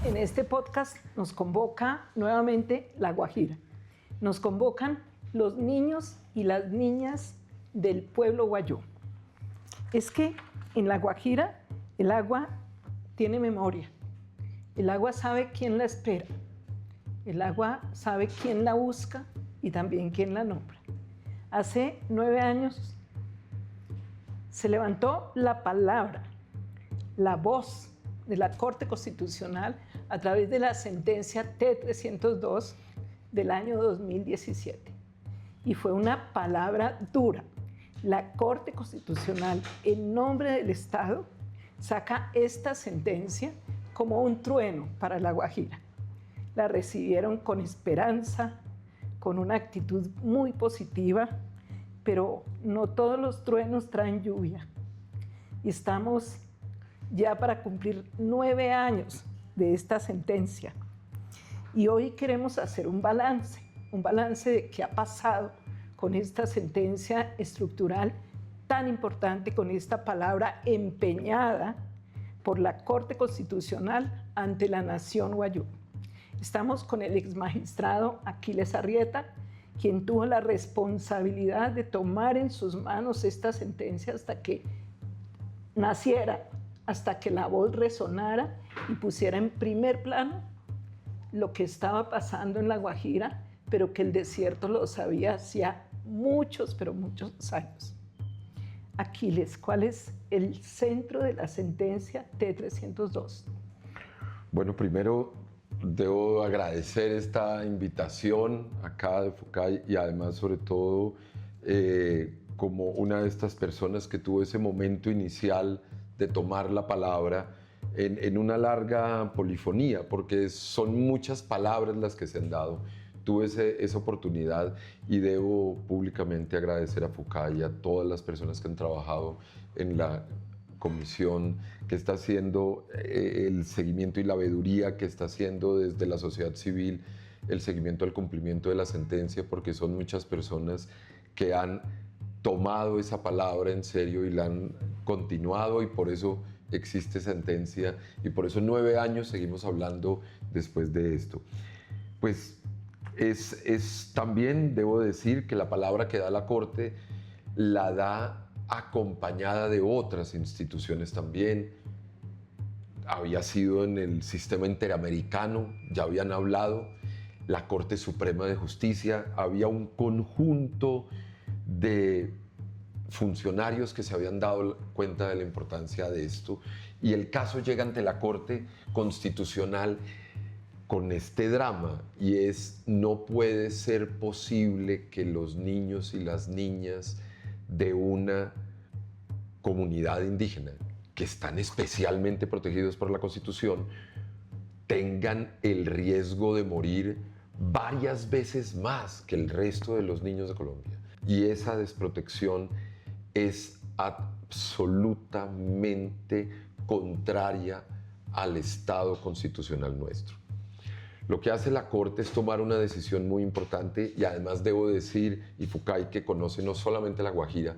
En este podcast nos convoca nuevamente La Guajira. Nos convocan los niños y las niñas del pueblo guayú. Es que en La Guajira el agua tiene memoria. El agua sabe quién la espera. El agua sabe quién la busca y también quién la nombra. Hace 9 años se levantó la palabra, la voz de la Corte Constitucional a través de la sentencia T-302 del año 2017. Y fue una palabra dura. La Corte Constitucional, en nombre del Estado, saca esta sentencia como un trueno para La Guajira. La recibieron con esperanza, con una actitud muy positiva, pero no todos los truenos traen lluvia. Y estamos ya para cumplir 9 años de esta sentencia. Y hoy queremos hacer un balance de qué ha pasado con esta sentencia estructural tan importante, con esta palabra empeñada por la Corte Constitucional ante la nación guayú. Estamos con el exmagistrado Aquiles Arrieta, quien tuvo la responsabilidad de tomar en sus manos esta sentencia hasta que naciera, hasta que la voz resonara y pusiera en primer plano lo que estaba pasando en La Guajira, pero que el desierto lo sabía hacía muchos, pero muchos años. Aquiles, ¿cuál es el centro de la sentencia T-302? Bueno, primero debo agradecer esta invitación acá de FUCAI y además, sobre todo, como una de estas personas que tuvo ese momento inicial de tomar la palabra en una larga polifonía, porque son muchas palabras las que se han dado. Tuve esa oportunidad y debo públicamente agradecer a FUCAI y a todas las personas que han trabajado en la comisión, que está haciendo el seguimiento y la veeduría que está haciendo desde la sociedad civil, el seguimiento al cumplimiento de la sentencia, porque son muchas personas que han tomado esa palabra en serio y la han continuado, y por eso existe sentencia y por eso 9 años seguimos hablando después de esto. Pues también debo decir que la palabra que da la Corte la da acompañada de otras instituciones también. Había sido en el sistema interamericano, ya habían hablado, la Corte Suprema de Justicia, había un conjunto de funcionarios que se habían dado cuenta de la importancia de esto, y el caso llega ante la Corte Constitucional con este drama, y no puede ser posible que los niños y las niñas de una comunidad indígena que están especialmente protegidos por la Constitución tengan el riesgo de morir varias veces más que el resto de los niños de Colombia. Y esa desprotección es absolutamente contraria al Estado constitucional nuestro. Lo que hace la Corte es tomar una decisión muy importante, y además debo decir, y FUCAI, que conoce no solamente La Guajira,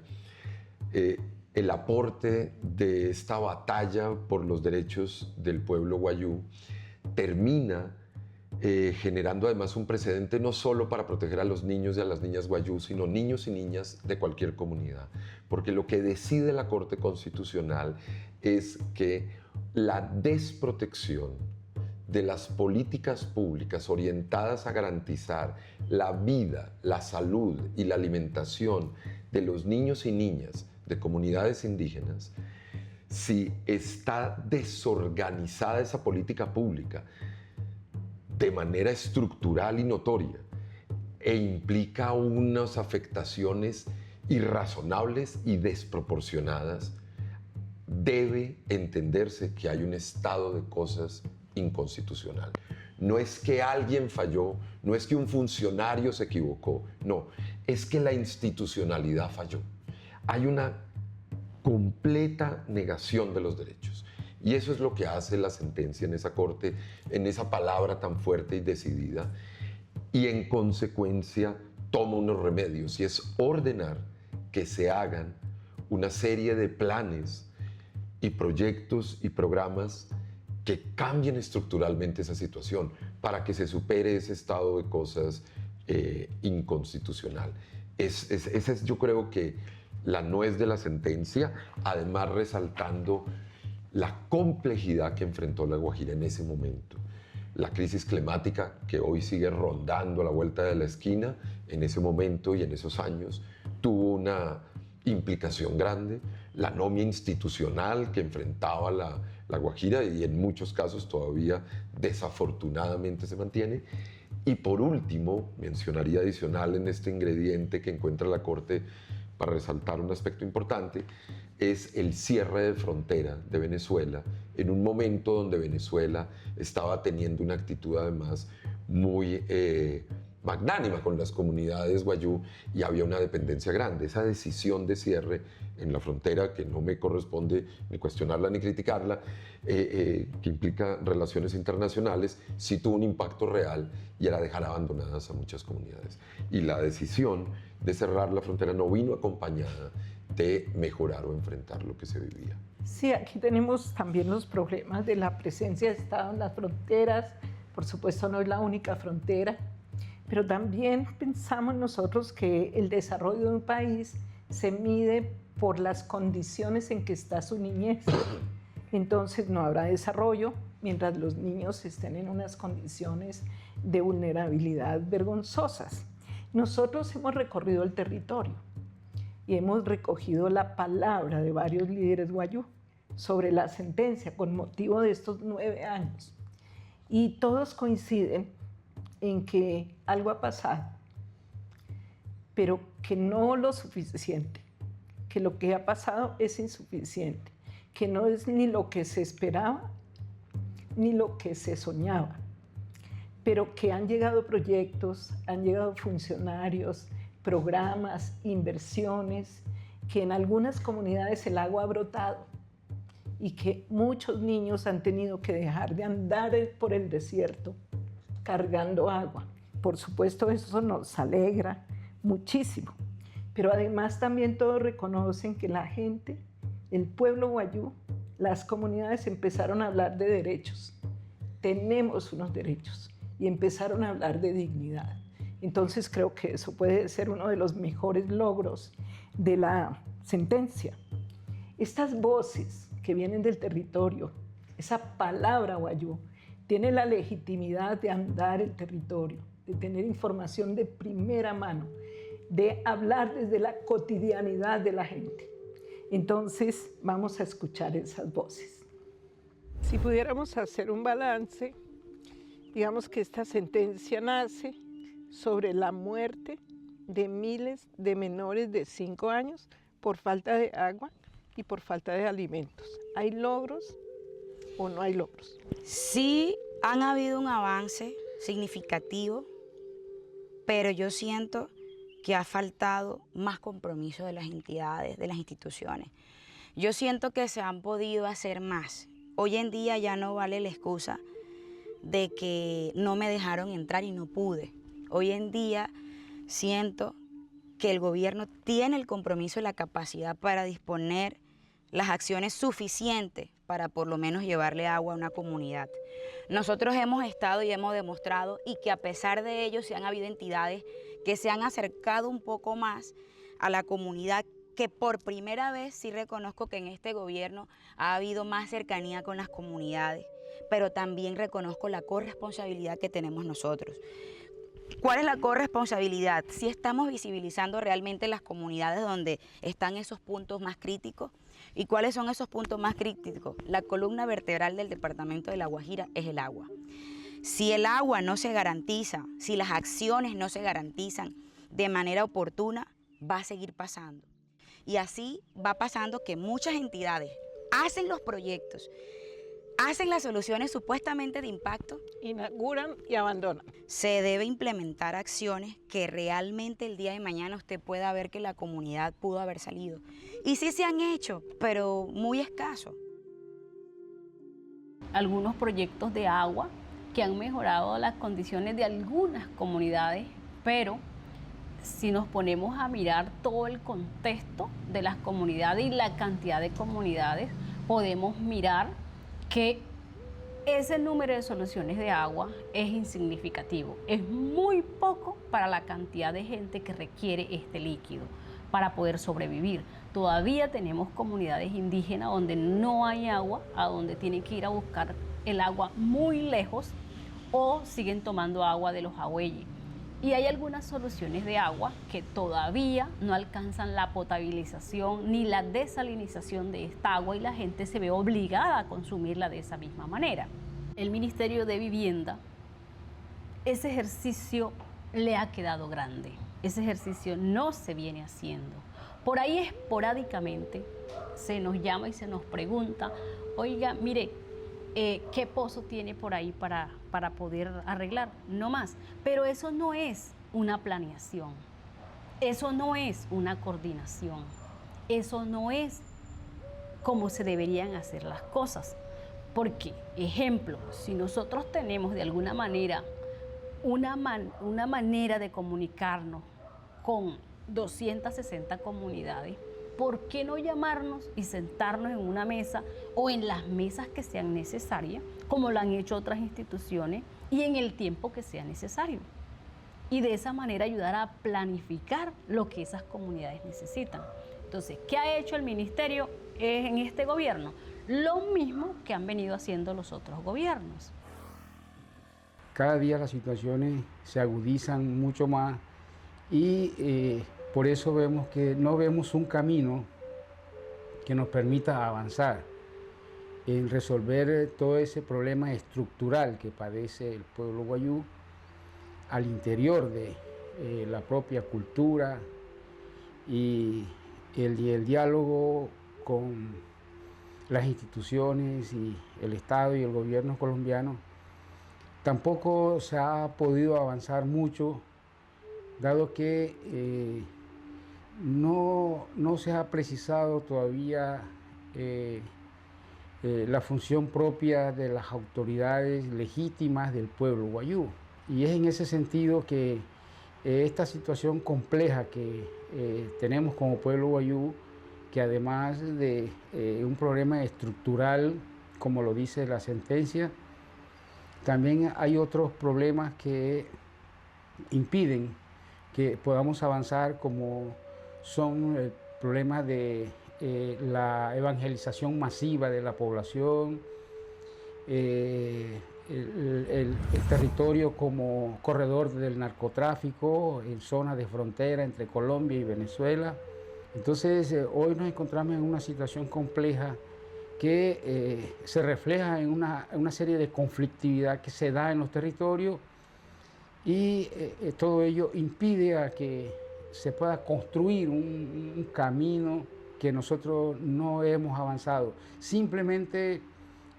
el aporte de esta batalla por los derechos del pueblo guayú termina generando además un precedente no solo para proteger a los niños y a las niñas guayú, sino niños y niñas de cualquier comunidad. Porque lo que decide la Corte Constitucional es que la desprotección de las políticas públicas orientadas a garantizar la vida, la salud y la alimentación de los niños y niñas de comunidades indígenas, si está desorganizada esa política pública de manera estructural y notoria e implica unas afectaciones irrazonables y desproporcionadas, debe entenderse que hay un estado de cosas inconstitucional. No es que alguien falló, no es que un funcionario se equivocó, no, es que la institucionalidad falló. Hay una completa negación de los derechos. Y eso es lo que hace la sentencia en esa Corte, en esa palabra tan fuerte y decidida. Y en consecuencia toma unos remedios, y es ordenar que se hagan una serie de planes y proyectos y programas que cambien estructuralmente esa situación para que se supere ese estado de cosas inconstitucional. Esa es, yo creo que la nuez de la sentencia, además resaltando la complejidad que enfrentó La Guajira en ese momento. La crisis climática que hoy sigue rondando a la vuelta de la esquina, en ese momento y en esos años, tuvo una implicación grande. La anomia institucional que enfrentaba la Guajira y en muchos casos todavía desafortunadamente se mantiene. Y por último, mencionaría adicional en este ingrediente que encuentra la Corte para resaltar un aspecto importante, es el cierre de frontera de Venezuela en un momento donde Venezuela estaba teniendo una actitud además muy magnánima con las comunidades wayú y había una dependencia grande. Esa decisión de cierre en la frontera, que no me corresponde ni cuestionarla ni criticarla, que implica relaciones internacionales, sí tuvo un impacto real y era dejar abandonadas a muchas comunidades. Y la decisión de cerrar la frontera no vino acompañada de mejorar o enfrentar lo que se vivía. Sí, aquí tenemos también los problemas de la presencia de Estado en las fronteras. Por supuesto, no es la única frontera, pero también pensamos nosotros que el desarrollo de un país se mide por las condiciones en que está su niñez. Entonces no habrá desarrollo mientras los niños estén en unas condiciones de vulnerabilidad vergonzosas. Nosotros hemos recorrido el territorio y hemos recogido la palabra de varios líderes wayú sobre la sentencia con motivo de estos 9 años. Y todos coinciden en que algo ha pasado, pero que no lo suficiente, que lo que ha pasado es insuficiente, que no es ni lo que se esperaba ni lo que se soñaba, pero que han llegado proyectos, han llegado funcionarios, programas, inversiones, que en algunas comunidades el agua ha brotado y que muchos niños han tenido que dejar de andar por el desierto cargando agua. Por supuesto, eso nos alegra muchísimo, pero además también todos reconocen que la gente, el pueblo wayú, las comunidades empezaron a hablar de derechos. Tenemos unos derechos y empezaron a hablar de dignidad. Entonces creo que eso puede ser uno de los mejores logros de la sentencia. Estas voces que vienen del territorio, esa palabra wayú, tiene la legitimidad de andar el territorio, de tener información de primera mano, de hablar desde la cotidianidad de la gente. Entonces vamos a escuchar esas voces. Si pudiéramos hacer un balance, digamos que esta sentencia nace sobre la muerte de miles de menores de 5 años por falta de agua y por falta de alimentos. ¿Hay logros o no hay logros? Sí, han habido un avance significativo, pero yo siento que ha faltado más compromiso de las entidades, de las instituciones. Yo siento que se han podido hacer más. Hoy en día ya no vale la excusa de que no me dejaron entrar y no pude. Hoy en día siento que el gobierno tiene el compromiso y la capacidad para disponer las acciones suficientes para por lo menos llevarle agua a una comunidad. Nosotros hemos estado y hemos demostrado y que a pesar de ello sí han habido entidades que se han acercado un poco más a la comunidad, que por primera vez sí reconozco que en este gobierno ha habido más cercanía con las comunidades, pero también reconozco la corresponsabilidad que tenemos nosotros. ¿Cuál es la corresponsabilidad? Si estamos visibilizando realmente las comunidades donde están esos puntos más críticos. ¿Y cuáles son esos puntos más críticos? La columna vertebral del departamento de La Guajira es el agua. Si el agua no se garantiza, si las acciones no se garantizan de manera oportuna, va a seguir pasando. Y así va pasando que muchas entidades hacen los proyectos, hacen las soluciones supuestamente de impacto, inauguran y abandonan. Se debe implementar acciones que realmente el día de mañana usted pueda ver que la comunidad pudo haber salido. Y sí se han hecho, pero muy escaso. Algunos proyectos de agua que han mejorado las condiciones de algunas comunidades, pero si nos ponemos a mirar todo el contexto de las comunidades y la cantidad de comunidades, podemos mirar que ese número de soluciones de agua es insignificativo, es muy poco para la cantidad de gente que requiere este líquido para poder sobrevivir. Todavía tenemos comunidades indígenas donde no hay agua, a donde tienen que ir a buscar el agua muy lejos o siguen tomando agua de los agüeyes. Y hay algunas soluciones de agua que todavía no alcanzan la potabilización ni la desalinización de esta agua y la gente se ve obligada a consumirla de esa misma manera. El Ministerio de Vivienda, ese ejercicio le ha quedado grande. Ese ejercicio no se viene haciendo. Por ahí esporádicamente se nos llama y se nos pregunta, oiga, mire, ¿qué pozo tiene por ahí para poder arreglar? No más. Pero eso no es una planeación. Eso no es una coordinación. Eso no es como se deberían hacer las cosas. Porque, ejemplo, si nosotros tenemos de alguna manera una manera de comunicarnos con 260 comunidades, ¿por qué no llamarnos y sentarnos en una mesa o en las mesas que sean necesarias, como lo han hecho otras instituciones, y en el tiempo que sea necesario? Y de esa manera ayudar a planificar lo que esas comunidades necesitan. Entonces, ¿qué ha hecho el ministerio en este gobierno? Lo mismo que han venido haciendo los otros gobiernos. Cada día las situaciones se agudizan mucho más y por eso vemos que no vemos un camino que nos permita avanzar en resolver todo ese problema estructural que padece el pueblo wayuu al interior de la propia cultura y el diálogo con las instituciones y el Estado y el gobierno colombiano. Tampoco se ha podido avanzar mucho, dado que no se ha precisado todavía la función propia de las autoridades legítimas del pueblo wayuu. Y es en ese sentido que esta situación compleja que tenemos como pueblo wayuu, que además de un problema estructural, como lo dice la sentencia, también hay otros problemas que impiden que podamos avanzar, como son el problema de la evangelización masiva de la población, el territorio como corredor del narcotráfico en zonas de frontera entre Colombia y Venezuela. Entonces, hoy nos encontramos en una situación compleja que se refleja en una serie de conflictividad que se da en los territorios y todo ello impide a que se pueda construir un camino que nosotros no hemos avanzado. Simplemente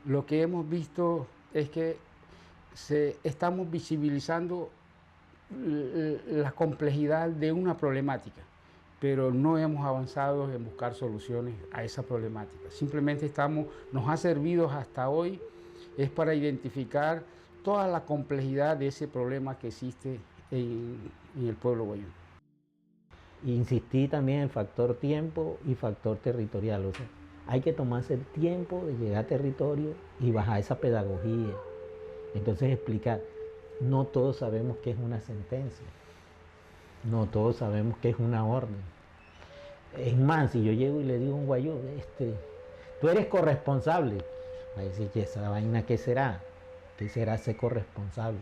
lo que hemos visto es que estamos visibilizando la complejidad de una problemática, pero no hemos avanzado en buscar soluciones a esa problemática. Simplemente nos ha servido hasta hoy es para identificar toda la complejidad de ese problema que existe en el pueblo wayuu. Insistí también en el factor tiempo y factor territorial. O sea, hay que tomarse el tiempo de llegar a territorio y bajar esa pedagogía. Entonces explicar, no todos sabemos qué es una sentencia. No todos sabemos qué es una orden. Es más, si yo llego y le digo a un wayuu, tú eres corresponsable, va a decir, ¿y esa vaina qué será? ¿Qué será ser corresponsable?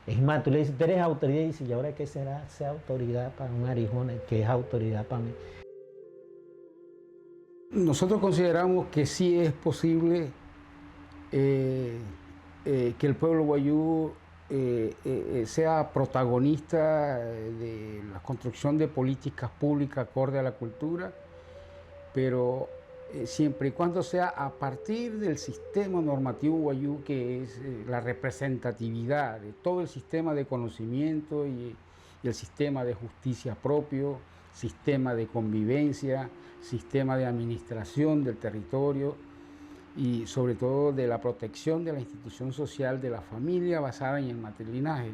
Es más, tú le dices, tú eres autoridad, y dices, ¿y ahora qué será ser autoridad para un arijona? ¿Qué es autoridad para mí? Nosotros consideramos que sí es posible que el pueblo wayuu sea protagonista de la construcción de políticas públicas acorde a la cultura, pero siempre y cuando sea a partir del sistema normativo wayuu, que es la representatividad de todo el sistema de conocimiento y el sistema de justicia propio, sistema de convivencia, sistema de administración del territorio y sobre todo de la protección de la institución social de la familia basada en el matrilinaje.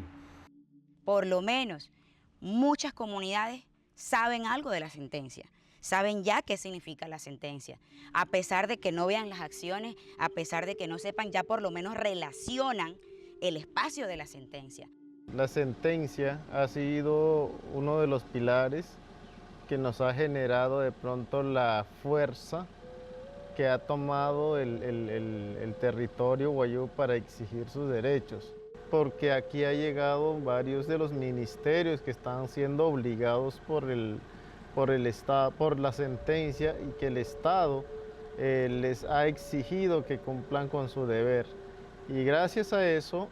Por lo menos muchas comunidades saben algo de la sentencia, saben ya qué significa la sentencia. A pesar de que no vean las acciones, a pesar de que no sepan, ya por lo menos relacionan el espacio de la sentencia. La sentencia ha sido uno de los pilares que nos ha generado de pronto la fuerza que ha tomado el territorio guayú para exigir sus derechos, porque aquí ha llegado varios de los ministerios que están siendo obligados por el Estado, por la sentencia, y que el Estado les ha exigido que cumplan con su deber. Y gracias a eso,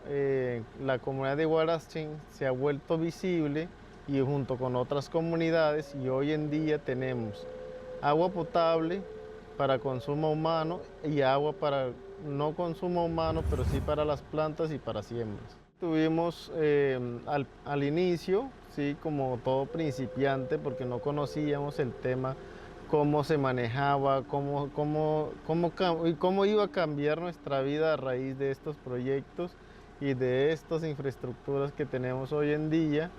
la comunidad de Huarachín se ha vuelto visible y junto con otras comunidades, y hoy en día tenemos agua potable para consumo humano y agua para no consumo humano, pero sí para las plantas y para siembras. Tuvimos al inicio, sí, como todo principiante, porque no conocíamos el tema, cómo se manejaba, cómo iba a cambiar nuestra vida a raíz de estos proyectos y de estas infraestructuras que tenemos hoy en día.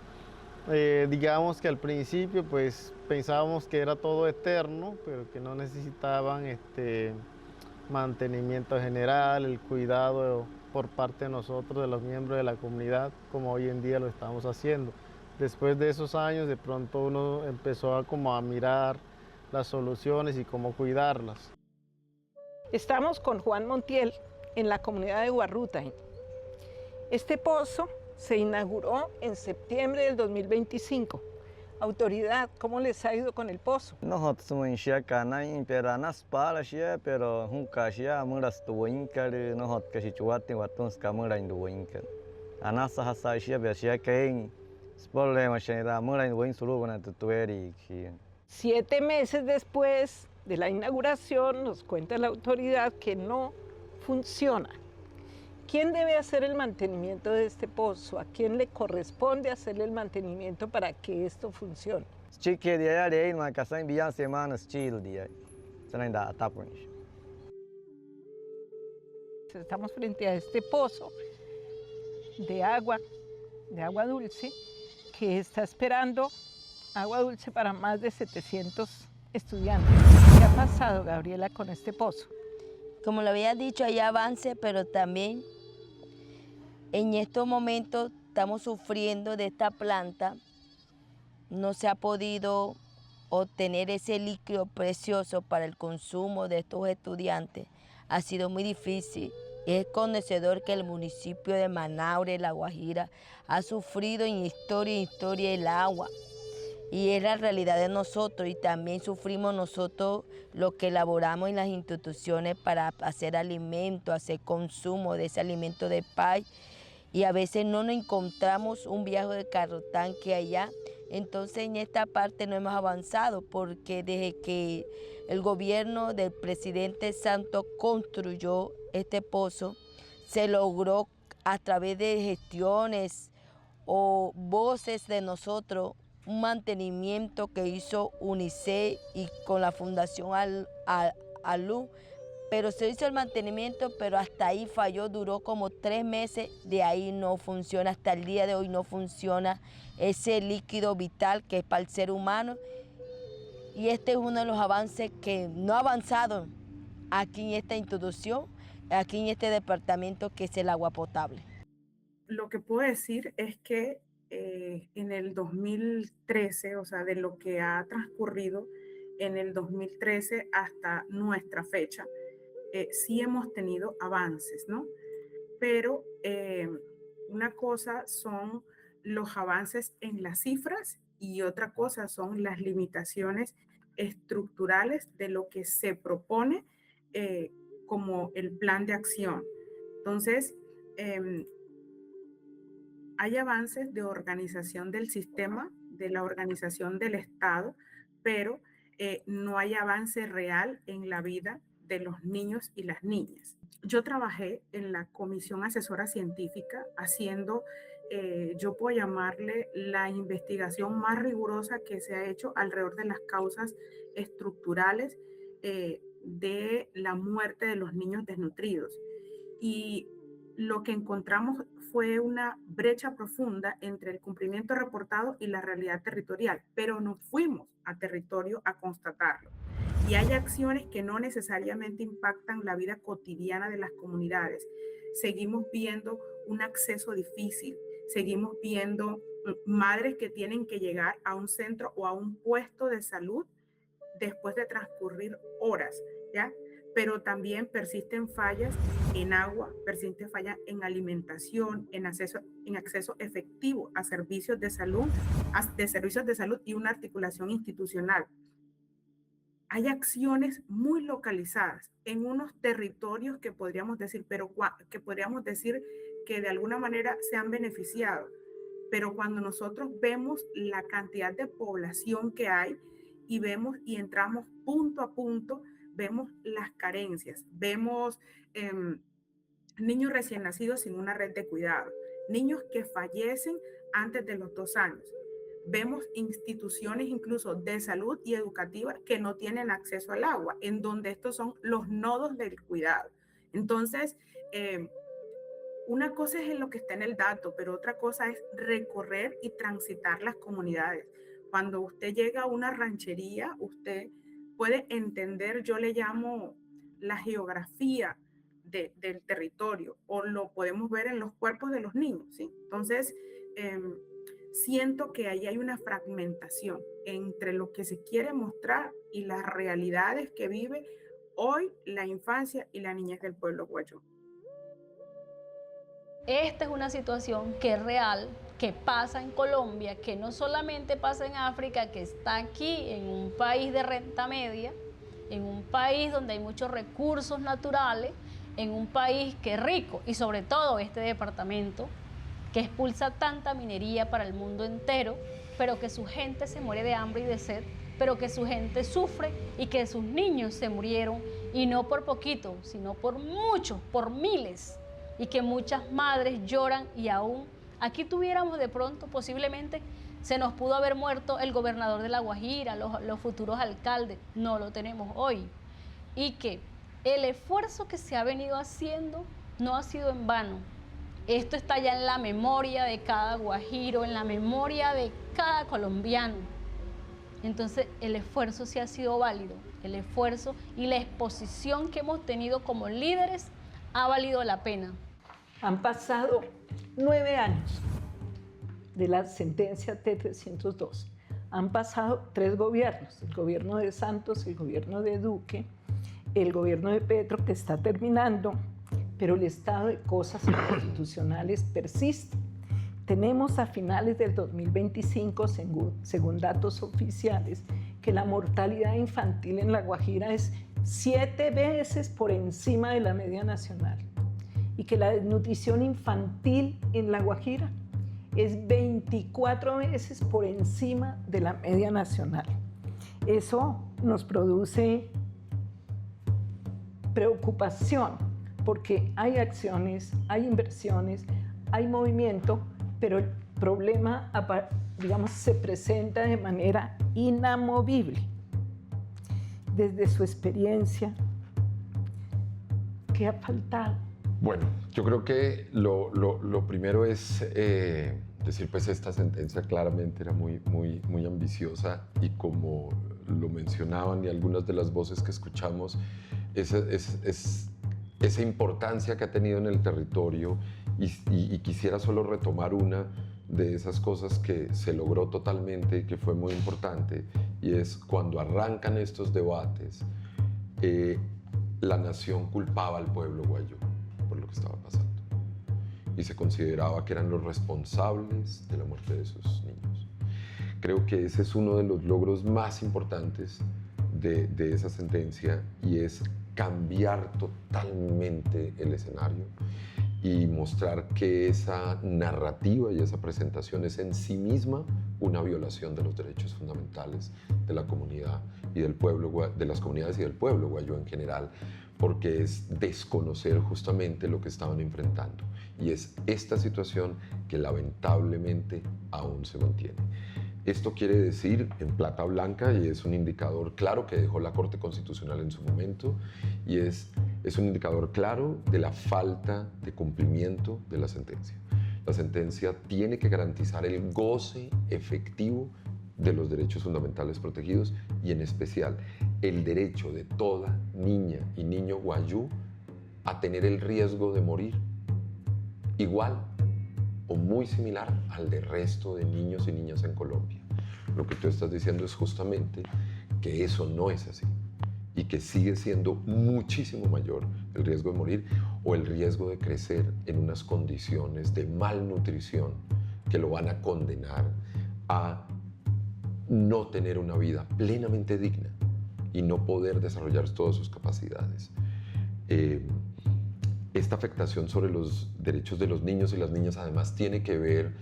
Digamos que al principio pues pensábamos que era todo eterno, pero que no necesitaban mantenimiento general, el cuidado por parte de nosotros, de los miembros de la comunidad, como hoy en día lo estamos haciendo. Después de esos años, de pronto uno empezó a mirar las soluciones y cómo cuidarlas. Estamos con Juan Montiel en la comunidad de Huarruta. Este pozo se inauguró en septiembre del 2025. Autoridad, ¿cómo les ha ido con el pozo? Nosotros somos canay, pero nas palas pero nunca ya muras tu wincar, nosotros que si chuatin watons camura en tu wincar. Anasa hasa ya que en problema general mura en win sulu con tu tueri. 7 meses después de la inauguración, nos cuenta la autoridad que no funciona. ¿Quién debe hacer el mantenimiento de este pozo? ¿A quién le corresponde hacerle el mantenimiento para que esto funcione? Chique de área, una casa en Villa Semanas, Chile, día. Se la da tapón. Estamos frente a este pozo de agua dulce, que está esperando agua dulce para más de 700 estudiantes. ¿Qué ha pasado, Gabriela, con este pozo? Como lo había dicho, hay avance, pero también en estos momentos estamos sufriendo de esta planta. No se ha podido obtener ese líquido precioso para el consumo de estos estudiantes. Ha sido muy difícil. Es conocedor que el municipio de Manaure, La Guajira, ha sufrido en historia el agua. Y es la realidad de nosotros, y también sufrimos nosotros lo que elaboramos en las instituciones para hacer alimento, hacer consumo de ese alimento de paz. Y a veces no nos encontramos un viejo de carrotanque allá. Entonces en esta parte no hemos avanzado, porque desde que el gobierno del presidente Santos construyó este pozo, se logró a través de gestiones o voces de nosotros un mantenimiento que hizo UNICEF y con la Fundación ALU, pero se hizo el mantenimiento, pero hasta ahí falló, duró como 3 meses, de ahí no funciona, hasta el día de hoy no funciona ese líquido vital que es para el ser humano, y este es uno de los avances que no ha avanzado aquí en esta institución, aquí en este departamento, que es el agua potable. Lo que puedo decir es que en el 2013, o sea, de lo que ha transcurrido en el 2013 hasta nuestra fecha, sí hemos tenido avances, ¿no? Pero una cosa son los avances en las cifras y otra cosa son las limitaciones estructurales de lo que se propone como el plan de acción. Entonces, hay avances de organización del sistema, de la organización del Estado, pero no hay avance real en la vida de los niños y las niñas. Yo trabajé en la Comisión Asesora Científica haciendo, yo puedo llamarle la investigación más rigurosa que se ha hecho alrededor de las causas estructurales de la muerte de los niños desnutridos. Y lo que encontramos fue una brecha profunda entre el cumplimiento reportado y la realidad territorial, pero nos fuimos a territorio a constatarlo. Y hay acciones que no necesariamente impactan la vida cotidiana de las comunidades. Seguimos viendo un acceso difícil, seguimos viendo madres que tienen que llegar a un centro o a un puesto de salud después de transcurrir horas, ¿ya? Pero también persisten fallas en agua, persisten fallas en alimentación, en acceso efectivo a servicios de salud y una articulación institucional. Hay acciones muy localizadas en unos territorios que podríamos decir, que de alguna manera se han beneficiado. Pero cuando nosotros vemos la cantidad de población que hay y vemos y entramos punto a punto, vemos las carencias, vemos niños recién nacidos sin una red de cuidado, niños que fallecen antes de los 2 años. Vemos instituciones incluso de salud y educativas que no tienen acceso al agua, en donde estos son los nodos del cuidado. Entonces, una cosa es en lo que está en el dato, pero otra cosa es recorrer y transitar las comunidades. Cuando usted llega a una ranchería, usted puede entender, yo le llamo la geografía del territorio, o lo podemos ver en los cuerpos de los niños, ¿sí? Entonces, siento que ahí hay una fragmentación entre lo que se quiere mostrar y las realidades que vive hoy la infancia y la niñez del pueblo guayú. Esta es una situación que es real, que pasa en Colombia, que no solamente pasa en África, que está aquí en un país de renta media, en un país donde hay muchos recursos naturales, en un país que es rico, y sobre todo este departamento que expulsa tanta minería para el mundo entero, pero que su gente se muere de hambre y de sed, pero que su gente sufre y que sus niños se murieron, y no por poquito, sino por muchos, por miles, y que muchas madres lloran. Y aún aquí tuviéramos de pronto, posiblemente se nos pudo haber muerto el gobernador de La Guajira, los futuros alcaldes, no lo tenemos hoy, y que el esfuerzo que se ha venido haciendo no ha sido en vano. Esto está ya en la memoria de cada guajiro, en la memoria de cada colombiano. Entonces, el esfuerzo sí ha sido válido. El esfuerzo y la exposición que hemos tenido como líderes ha valido la pena. Han pasado 9 años de la sentencia T-302. Han pasado 3 gobiernos, el gobierno de Santos, el gobierno de Duque, el gobierno de Petro, que está terminando, pero el estado de cosas constitucionales persiste. Tenemos a finales del 2025, según datos oficiales, que la mortalidad infantil en La Guajira es 7 veces por encima de la media nacional, y que la desnutrición infantil en La Guajira es 24 veces por encima de la media nacional. Eso nos produce preocupación, porque hay acciones, hay inversiones, hay movimiento, pero el problema, digamos, se presenta de manera inamovible. Desde su experiencia, ¿qué ha faltado? Bueno, yo creo que lo primero es decir, pues esta sentencia claramente era muy ambiciosa, y como lo mencionaban y algunas de las voces que escuchamos, esa importancia que ha tenido en el territorio, y quisiera solo retomar una de esas cosas que se logró totalmente y que fue muy importante, y es cuando arrancan estos debates, la nación culpaba al pueblo guayú por lo que estaba pasando, y se consideraba que eran los responsables de la muerte de sus niños. Creo que ese es uno de los logros más importantes de esa sentencia, y es cambiar totalmente el escenario y mostrar que esa narrativa y esa presentación es en sí misma una violación de los derechos fundamentales de la comunidad y del pueblo, de las comunidades y del pueblo guayú en general, porque es desconocer justamente lo que estaban enfrentando, y es esta situación que lamentablemente aún se mantiene. Esto quiere decir en plata blanca, y es un indicador claro que dejó la Corte Constitucional en su momento, y es un indicador claro de la falta de cumplimiento de la sentencia. La sentencia tiene que garantizar el goce efectivo de los derechos fundamentales protegidos y en especial el derecho de toda niña y niño guayú a tener el riesgo de morir igual o muy similar al del resto de niños y niñas en Colombia. Lo que tú estás diciendo es justamente que eso no es así y que sigue siendo muchísimo mayor el riesgo de morir o el riesgo de crecer en unas condiciones de malnutrición que lo van a condenar a no tener una vida plenamente digna y no poder desarrollar todas sus capacidades. Esta afectación sobre los derechos de los niños y las niñas además tiene que ver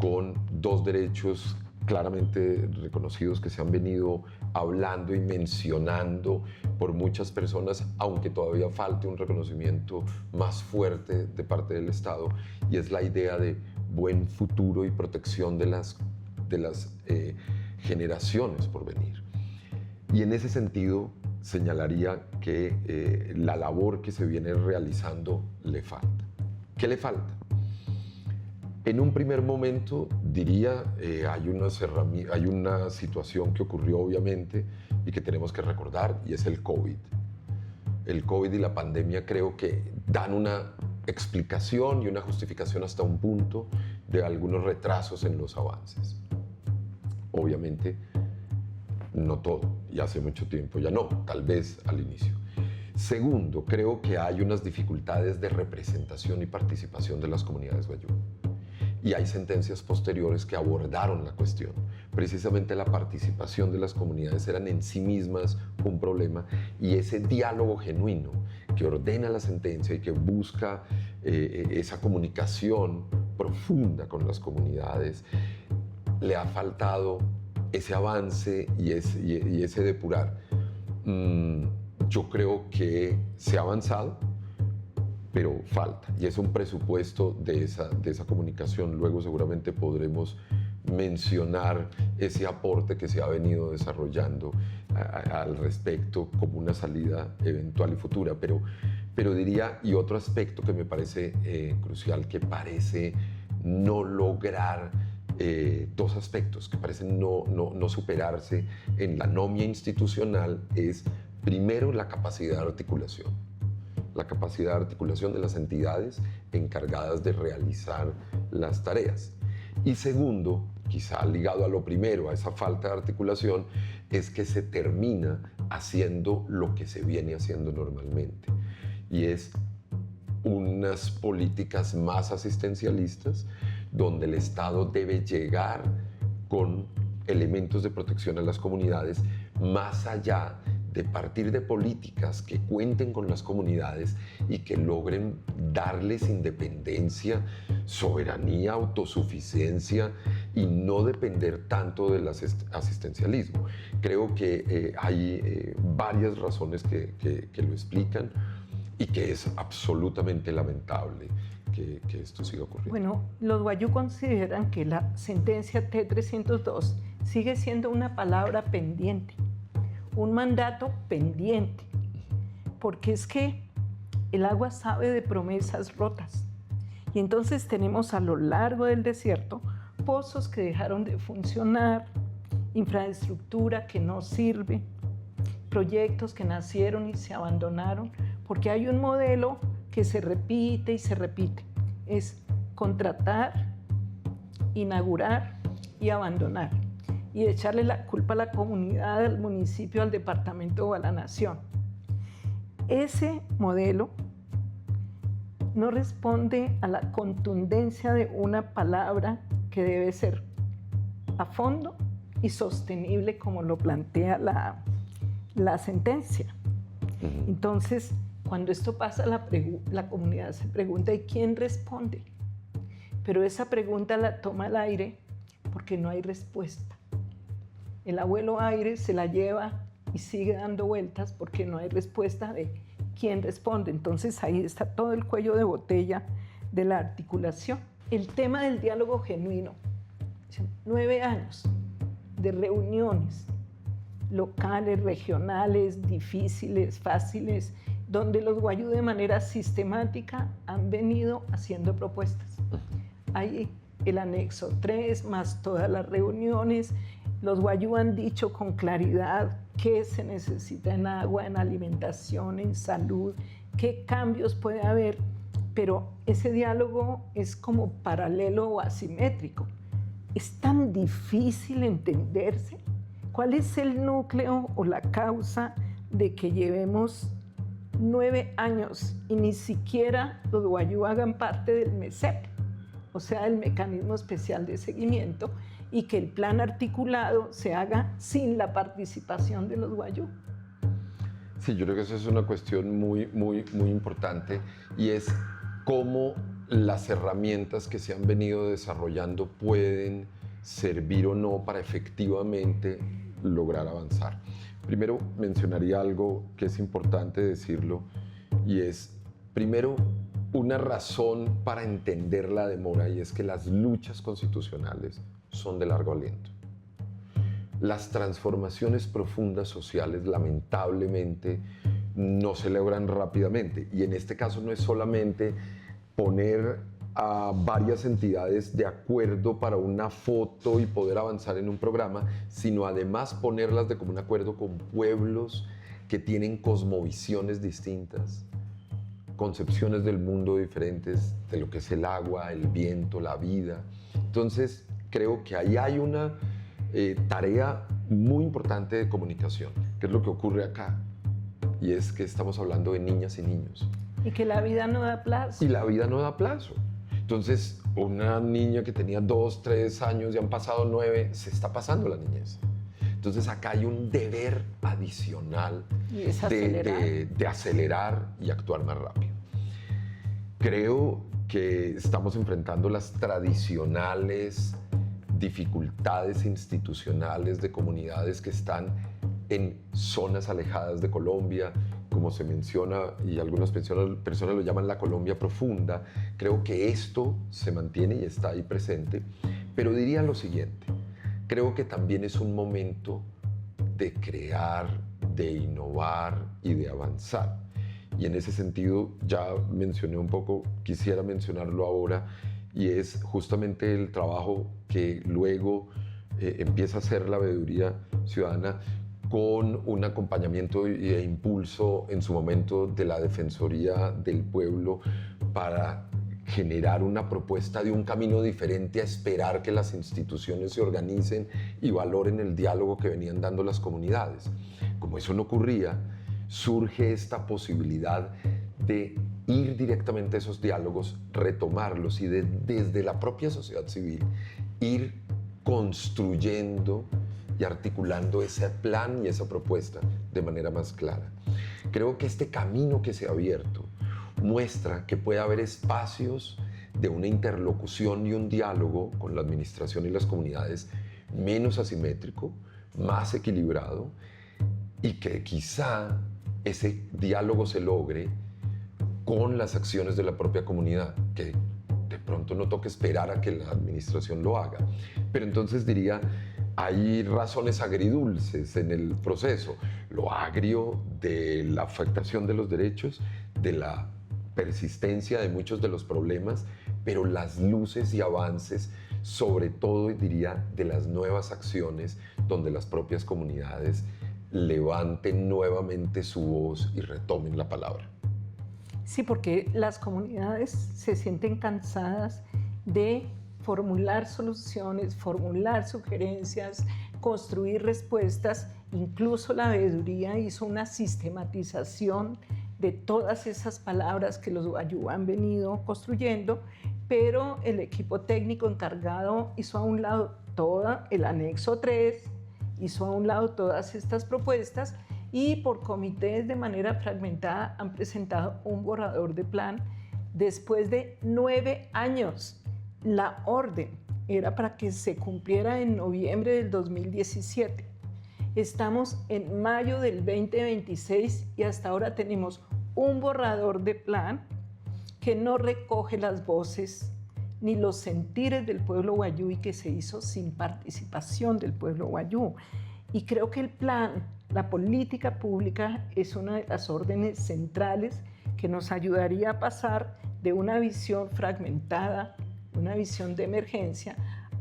con dos derechos claramente reconocidos que se han venido hablando y mencionando por muchas personas, aunque todavía falte un reconocimiento más fuerte de parte del Estado, y es la idea de buen futuro y protección de las generaciones por venir. Y en ese sentido señalaría que la labor que se viene realizando le falta. ¿Qué le falta? En un primer momento diría hay una situación que ocurrió obviamente y que tenemos que recordar, y es el COVID. El COVID y la pandemia creo que dan una explicación y una justificación hasta un punto de algunos retrasos en los avances. Obviamente no todo, y hace mucho tiempo ya no, tal vez al inicio. Segundo, creo que hay unas dificultades de representación y participación de las comunidades guayú. Y hay sentencias posteriores que abordaron la cuestión. Precisamente la participación de las comunidades eran en sí mismas un problema, y ese diálogo genuino que ordena la sentencia y que busca esa comunicación profunda con las comunidades, le ha faltado ese avance y ese depurar. Yo creo que se ha avanzado, pero falta, y es un presupuesto de esa comunicación. Luego seguramente podremos mencionar ese aporte que se ha venido desarrollando al respecto como una salida eventual y futura, pero diría, y otro aspecto que me parece crucial, que parece no lograr dos aspectos, que parecen no superarse en la anomia institucional, es primero la capacidad de articulación. La capacidad de articulación de las entidades encargadas de realizar las tareas. Y segundo, quizá ligado a lo primero, a esa falta de articulación, es que se termina haciendo lo que se viene haciendo normalmente, y es unas políticas más asistencialistas, donde el Estado debe llegar con elementos de protección a las comunidades, más allá de partir de políticas que cuenten con las comunidades y que logren darles independencia, soberanía, autosuficiencia, y no depender tanto del asistencialismo. Creo que hay varias razones que lo explican, y que es absolutamente lamentable que esto siga ocurriendo. Bueno, los guayú consideran que la sentencia T-302 sigue siendo una palabra pendiente, un mandato pendiente, porque es que el agua sabe de promesas rotas. Y entonces tenemos a lo largo del desierto pozos que dejaron de funcionar, infraestructura que no sirve, proyectos que nacieron y se abandonaron, porque hay un modelo que se repite y se repite. Es contratar, inaugurar y abandonar, y echarle la culpa a la comunidad, al municipio, al departamento o a la nación. Ese modelo no responde a la contundencia de una palabra que debe ser a fondo y sostenible, como lo plantea la sentencia. Entonces, cuando esto pasa, la comunidad se pregunta, ¿y quién responde? Pero esa pregunta la toma el aire porque no hay respuesta. El abuelo aire se la lleva y sigue dando vueltas porque no hay respuesta de quién responde. Entonces ahí está todo el cuello de botella de la articulación. El tema del diálogo genuino. 9 años de reuniones locales, regionales, difíciles, fáciles, donde los guayú de manera sistemática han venido haciendo propuestas. Hay el anexo 3, más todas las reuniones, Los Wayuu han dicho con claridad qué se necesita en agua, en alimentación, en salud, qué cambios puede haber, pero ese diálogo es como paralelo o asimétrico. Es tan difícil entenderse. ¿Cuál es el núcleo o la causa de que llevemos 9 años y ni siquiera los Wayuu hagan parte del MESEP, o sea, el Mecanismo Especial de Seguimiento, y que el plan articulado se haga sin la participación de los Wayuu? Sí, yo creo que eso es una cuestión muy importante, y es cómo las herramientas que se han venido desarrollando pueden servir o no para efectivamente lograr avanzar. Primero mencionaría algo que es importante decirlo, y es, primero, una razón para entender la demora, y es que las luchas constitucionales son de largo aliento. Las transformaciones profundas sociales, lamentablemente, no se logran rápidamente, y en este caso no es solamente poner a varias entidades de acuerdo para una foto y poder avanzar en un programa, sino además ponerlas de común acuerdo con pueblos que tienen cosmovisiones distintas, concepciones del mundo diferentes, de lo que es el agua, el viento, la vida. Entonces, creo que ahí hay una tarea muy importante de comunicación, que es lo que ocurre acá, y es que estamos hablando de niñas y niños. Y que la vida no da plazo. Y la vida no da plazo. Entonces, una niña que tenía 2, 3 años y han pasado 9, se está pasando la niñez. Entonces, acá hay un deber adicional de acelerar y actuar más rápido. Creo que estamos enfrentando las tradicionales dificultades institucionales de comunidades que están en zonas alejadas de Colombia, como se menciona, y algunas personas lo llaman la Colombia profunda. Creo que esto se mantiene y está ahí presente, pero diría lo siguiente: creo que también es un momento de crear, de innovar y de avanzar. Y en ese sentido, ya mencioné un poco, quisiera mencionarlo ahora, y es justamente el trabajo que luego empieza a hacer la Veeduría Ciudadana con un acompañamiento e impulso en su momento de la Defensoría del Pueblo para generar una propuesta de un camino diferente a esperar que las instituciones se organicen y valoren el diálogo que venían dando las comunidades. Como eso no ocurría, surge esta posibilidad de ir directamente a esos diálogos, retomarlos y desde la propia sociedad civil ir construyendo y articulando ese plan y esa propuesta de manera más clara. Creo que este camino que se ha abierto muestra que puede haber espacios de una interlocución y un diálogo con la administración y las comunidades menos asimétrico, más equilibrado, y que quizá ese diálogo se logre con las acciones de la propia comunidad, que de pronto no toque esperar a que la administración lo haga. Pero entonces diría, hay razones agridulces en el proceso, lo agrio de la afectación de los derechos, de la persistencia de muchos de los problemas, pero las luces y avances, sobre todo diría, de las nuevas acciones donde las propias comunidades levanten nuevamente su voz y retomen la palabra. Sí, porque las comunidades se sienten cansadas de formular soluciones, formular sugerencias, construir respuestas. Incluso la Veeduría hizo una sistematización de todas esas palabras que los Wayuu han venido construyendo, pero el equipo técnico encargado hizo a un lado todo el anexo 3, hizo a un lado todas estas propuestas, y por comités de manera fragmentada han presentado un borrador de plan después de 9 años. La orden era para que se cumpliera en noviembre del 2017. Estamos en mayo del 2026 y hasta ahora tenemos un borrador de plan que no recoge las voces ni los sentires del pueblo Wayuu y que se hizo sin participación del pueblo Wayuu. Y creo que el plan, la política pública, es una de las órdenes centrales que nos ayudaría a pasar de una visión fragmentada, una visión de emergencia,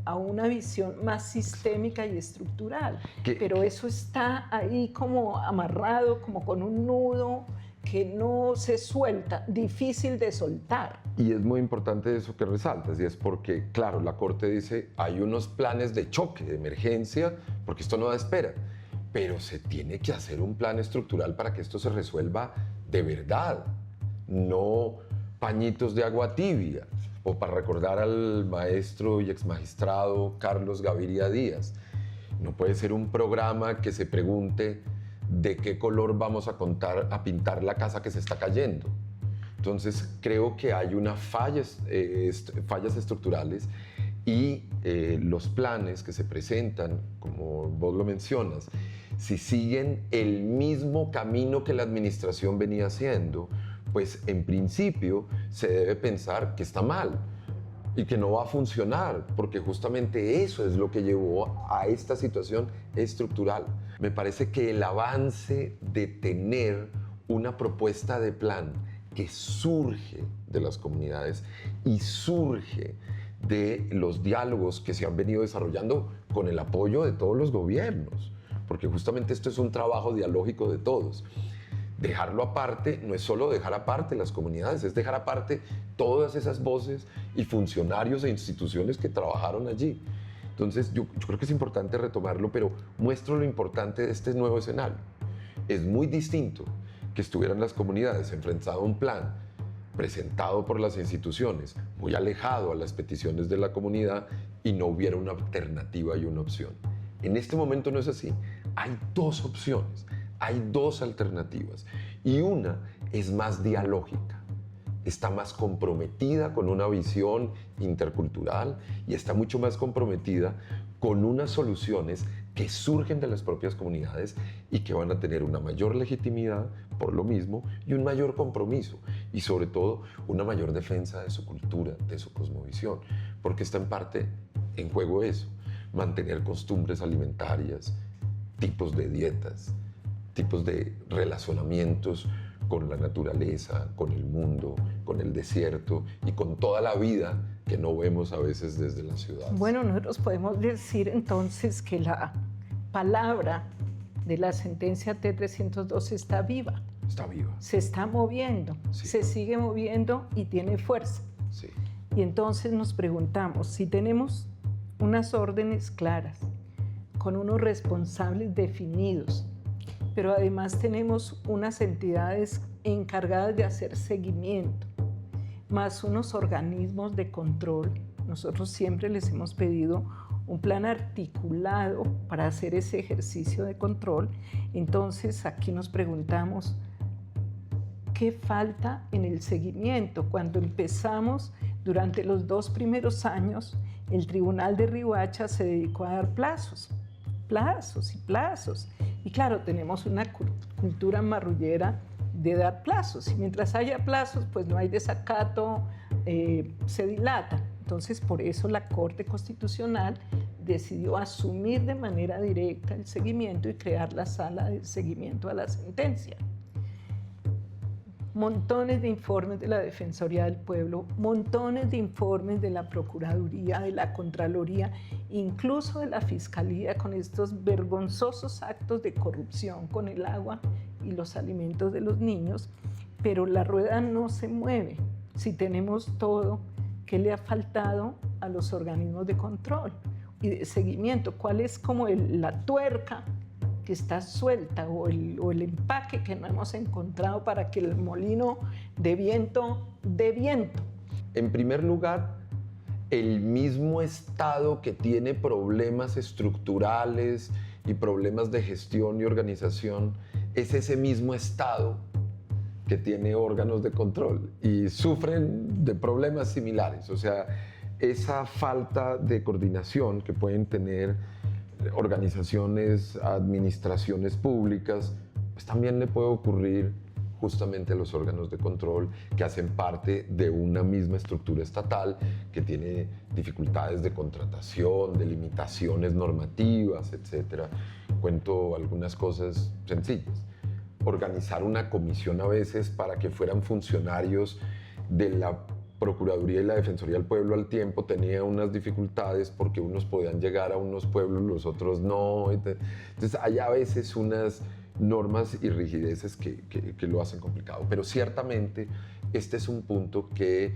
a una visión más sistémica y estructural. Pero eso está ahí como amarrado, como con un nudo que no se suelta, difícil de soltar. Y es muy importante eso que resaltas, y es porque, claro, la Corte dice, hay unos planes de choque, de emergencia, porque esto no da espera, pero se tiene que hacer un plan estructural para que esto se resuelva de verdad, no pañitos de agua tibia, o para recordar al maestro y exmagistrado Carlos Gaviria Díaz. No puede ser un programa que se pregunte de qué color vamos a pintar la casa que se está cayendo. Entonces creo que hay unas fallas estructurales y los planes que se presentan, como vos lo mencionas, si siguen el mismo camino que la administración venía haciendo, pues en principio se debe pensar que está mal y que no va a funcionar, porque justamente eso es lo que llevó a esta situación estructural. Me parece que el avance de tener una propuesta de plan que surge de las comunidades y surge de los diálogos que se han venido desarrollando con el apoyo de todos los gobiernos, porque justamente esto es un trabajo dialógico de todos. Dejarlo aparte no es solo dejar aparte las comunidades, es dejar aparte todas esas voces y funcionarios e instituciones que trabajaron allí. Entonces yo creo que es importante retomarlo, pero muestro lo importante de este nuevo escenario. Es muy distinto que estuvieran las comunidades enfrentado a un plan presentado por las instituciones, muy alejado a las peticiones de la comunidad, y no hubiera una alternativa y una opción. En este momento no es así. Hay dos opciones, hay dos alternativas, y una es más dialógica, está más comprometida con una visión intercultural y está mucho más comprometida con unas soluciones que surgen de las propias comunidades y que van a tener una mayor legitimidad por lo mismo y un mayor compromiso, y sobre todo una mayor defensa de su cultura, de su cosmovisión, porque está en parte en juego eso, mantener costumbres alimentarias, tipos de dietas, tipos de relacionamientos con la naturaleza, con el mundo, con el desierto y con toda la vida que no vemos a veces desde la ciudad. Bueno, nosotros podemos decir entonces que la palabra de la sentencia T-302 está viva. Está viva. Se está moviendo, sí. Se sigue moviendo y tiene fuerza. Sí. Y entonces nos preguntamos, si tenemos unas órdenes claras, con unos responsables definidos, pero además tenemos unas entidades encargadas de hacer seguimiento, más unos organismos de control. Nosotros siempre les hemos pedido un plan articulado para hacer ese ejercicio de control. Entonces aquí nos preguntamos, ¿qué falta en el seguimiento? Cuando empezamos, durante los 2 primeros años, el Tribunal de Riohacha se dedicó a dar plazos y plazos. Y claro, tenemos una cultura marrullera de dar plazos. Y mientras haya plazos, pues no hay desacato, se dilata. Entonces, por eso la Corte Constitucional decidió asumir de manera directa el seguimiento y crear la Sala de Seguimiento a la Sentencia. Montones de informes de la Defensoría del Pueblo, montones de informes de la Procuraduría, de la Contraloría, incluso de la Fiscalía, con estos vergonzosos actos de corrupción con el agua y los alimentos de los niños, pero la rueda no se mueve. Si tenemos todo, ¿qué le ha faltado a los organismos de control y de seguimiento? ¿Cuál es como la tuerca que está suelta o el empaque que no hemos encontrado para que el molino de viento dé viento? En primer lugar, el mismo Estado que tiene problemas estructurales y problemas de gestión y organización es ese mismo Estado que tiene órganos de control y sufren de problemas similares. O sea, esa falta de coordinación que pueden tener organizaciones, administraciones públicas, pues también le puede ocurrir justamente a los órganos de control que hacen parte de una misma estructura estatal que tiene dificultades de contratación, de limitaciones normativas, etc. Cuento algunas cosas sencillas. Organizar una comisión a veces para que fueran funcionarios de la Procuraduría y la Defensoría del Pueblo al tiempo tenía unas dificultades porque unos podían llegar a unos pueblos, los otros no. Entonces hay a veces unas normas y rigideces que lo hacen complicado. Pero ciertamente este es un punto que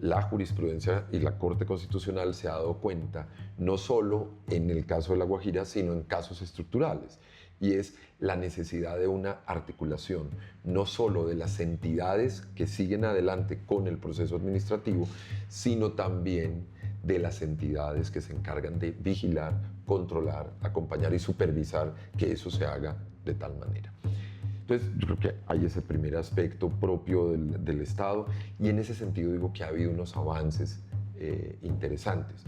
la jurisprudencia y la Corte Constitucional se ha dado cuenta, no solo en el caso de La Guajira, sino en casos estructurales. Y es la necesidad de una articulación, no solo de las entidades que siguen adelante con el proceso administrativo, sino también de las entidades que se encargan de vigilar, controlar, acompañar y supervisar que eso se haga de tal manera. Entonces, yo creo que hay ese primer aspecto propio del Estado, y en ese sentido digo que ha habido unos avances interesantes.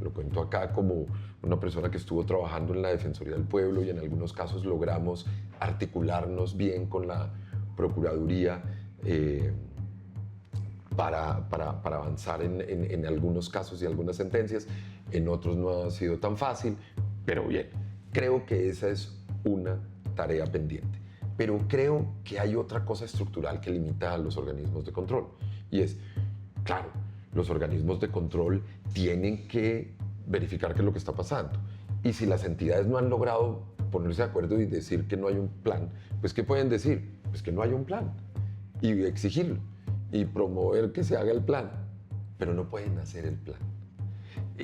Lo cuento acá como una persona que estuvo trabajando en la Defensoría del Pueblo, y en algunos casos logramos articularnos bien con la Procuraduría para avanzar en algunos casos y algunas sentencias. En otros no ha sido tan fácil, pero bien, creo que esa es una tarea pendiente. Pero creo que hay otra cosa estructural que limita a los organismos de control, y es, claro, los organismos de control tienen que verificar qué es lo que está pasando. Y si las entidades no han logrado ponerse de acuerdo y decir que no hay un plan, pues ¿qué pueden decir? Pues que no hay un plan, y exigirlo, y promover que se haga el plan, pero no pueden hacer el plan.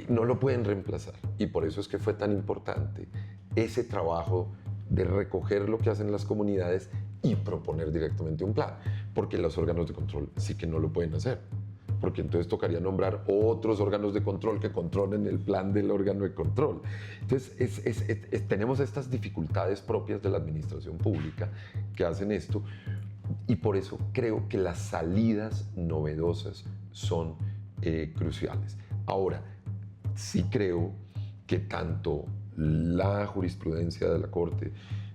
No lo pueden reemplazar. Y por eso es que fue tan importante ese trabajo de recoger lo que hacen las comunidades y proponer directamente un plan, porque los órganos de control sí que no lo pueden hacer, porque entonces tocaría nombrar otros órganos de control que controlen el plan del órgano de control. Entonces tenemos estas dificultades propias de la administración pública que hacen esto, y por eso creo que las salidas novedosas son cruciales. Ahora, sí creo que tanto la jurisprudencia de la Corte,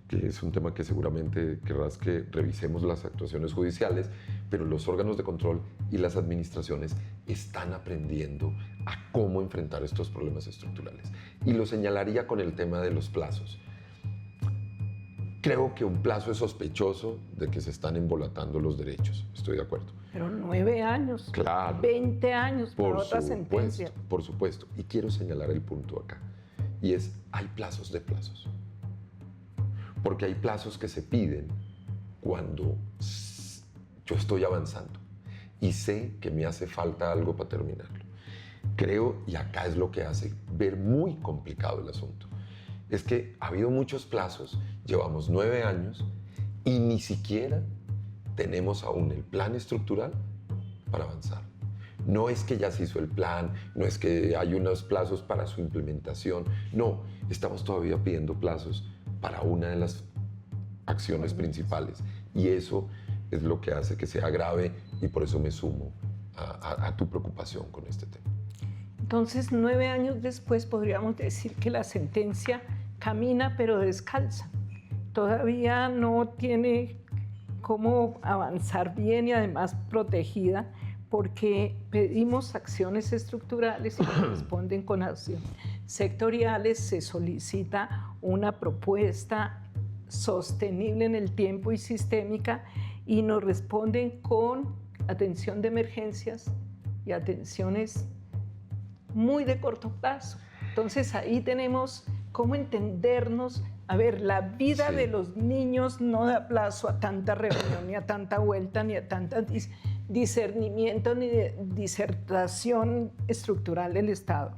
que es un tema que seguramente querrás que revisemos las actuaciones judiciales, pero los órganos de control y las administraciones están aprendiendo a cómo enfrentar estos problemas estructurales. Y lo señalaría con el tema de los plazos. Creo que un plazo es sospechoso de que se están embolatando los derechos, estoy de acuerdo. Pero 9 años, claro, 20 años por otra sentencia. Por supuesto, y quiero señalar el punto acá, y es, hay plazos de plazos. Porque hay plazos que se piden cuando yo estoy avanzando y sé que me hace falta algo para terminarlo. Creo, y acá es lo que hace ver muy complicado el asunto, es que ha habido muchos plazos, llevamos 9 años y ni siquiera tenemos aún el plan estructural para avanzar. No es que ya se hizo el plan, no es que hay unos plazos para su implementación, no, estamos todavía pidiendo plazos para una de las acciones principales, y eso es lo que hace que sea grave, y por eso me sumo a tu preocupación con este tema. Entonces, 9 años después podríamos decir que la sentencia camina pero descalza. Todavía no tiene cómo avanzar bien y además protegida, porque pedimos acciones estructurales y responden con acciones sectoriales. Se solicita una propuesta sostenible en el tiempo y sistémica, y nos responden con atención de emergencias y atenciones muy de corto plazo. Entonces ahí tenemos cómo entendernos. A ver, la vida de los niños no da plazo a tanta reunión, ni a tanta vuelta, ni a tanta discernimiento, ni de disertación estructural del Estado.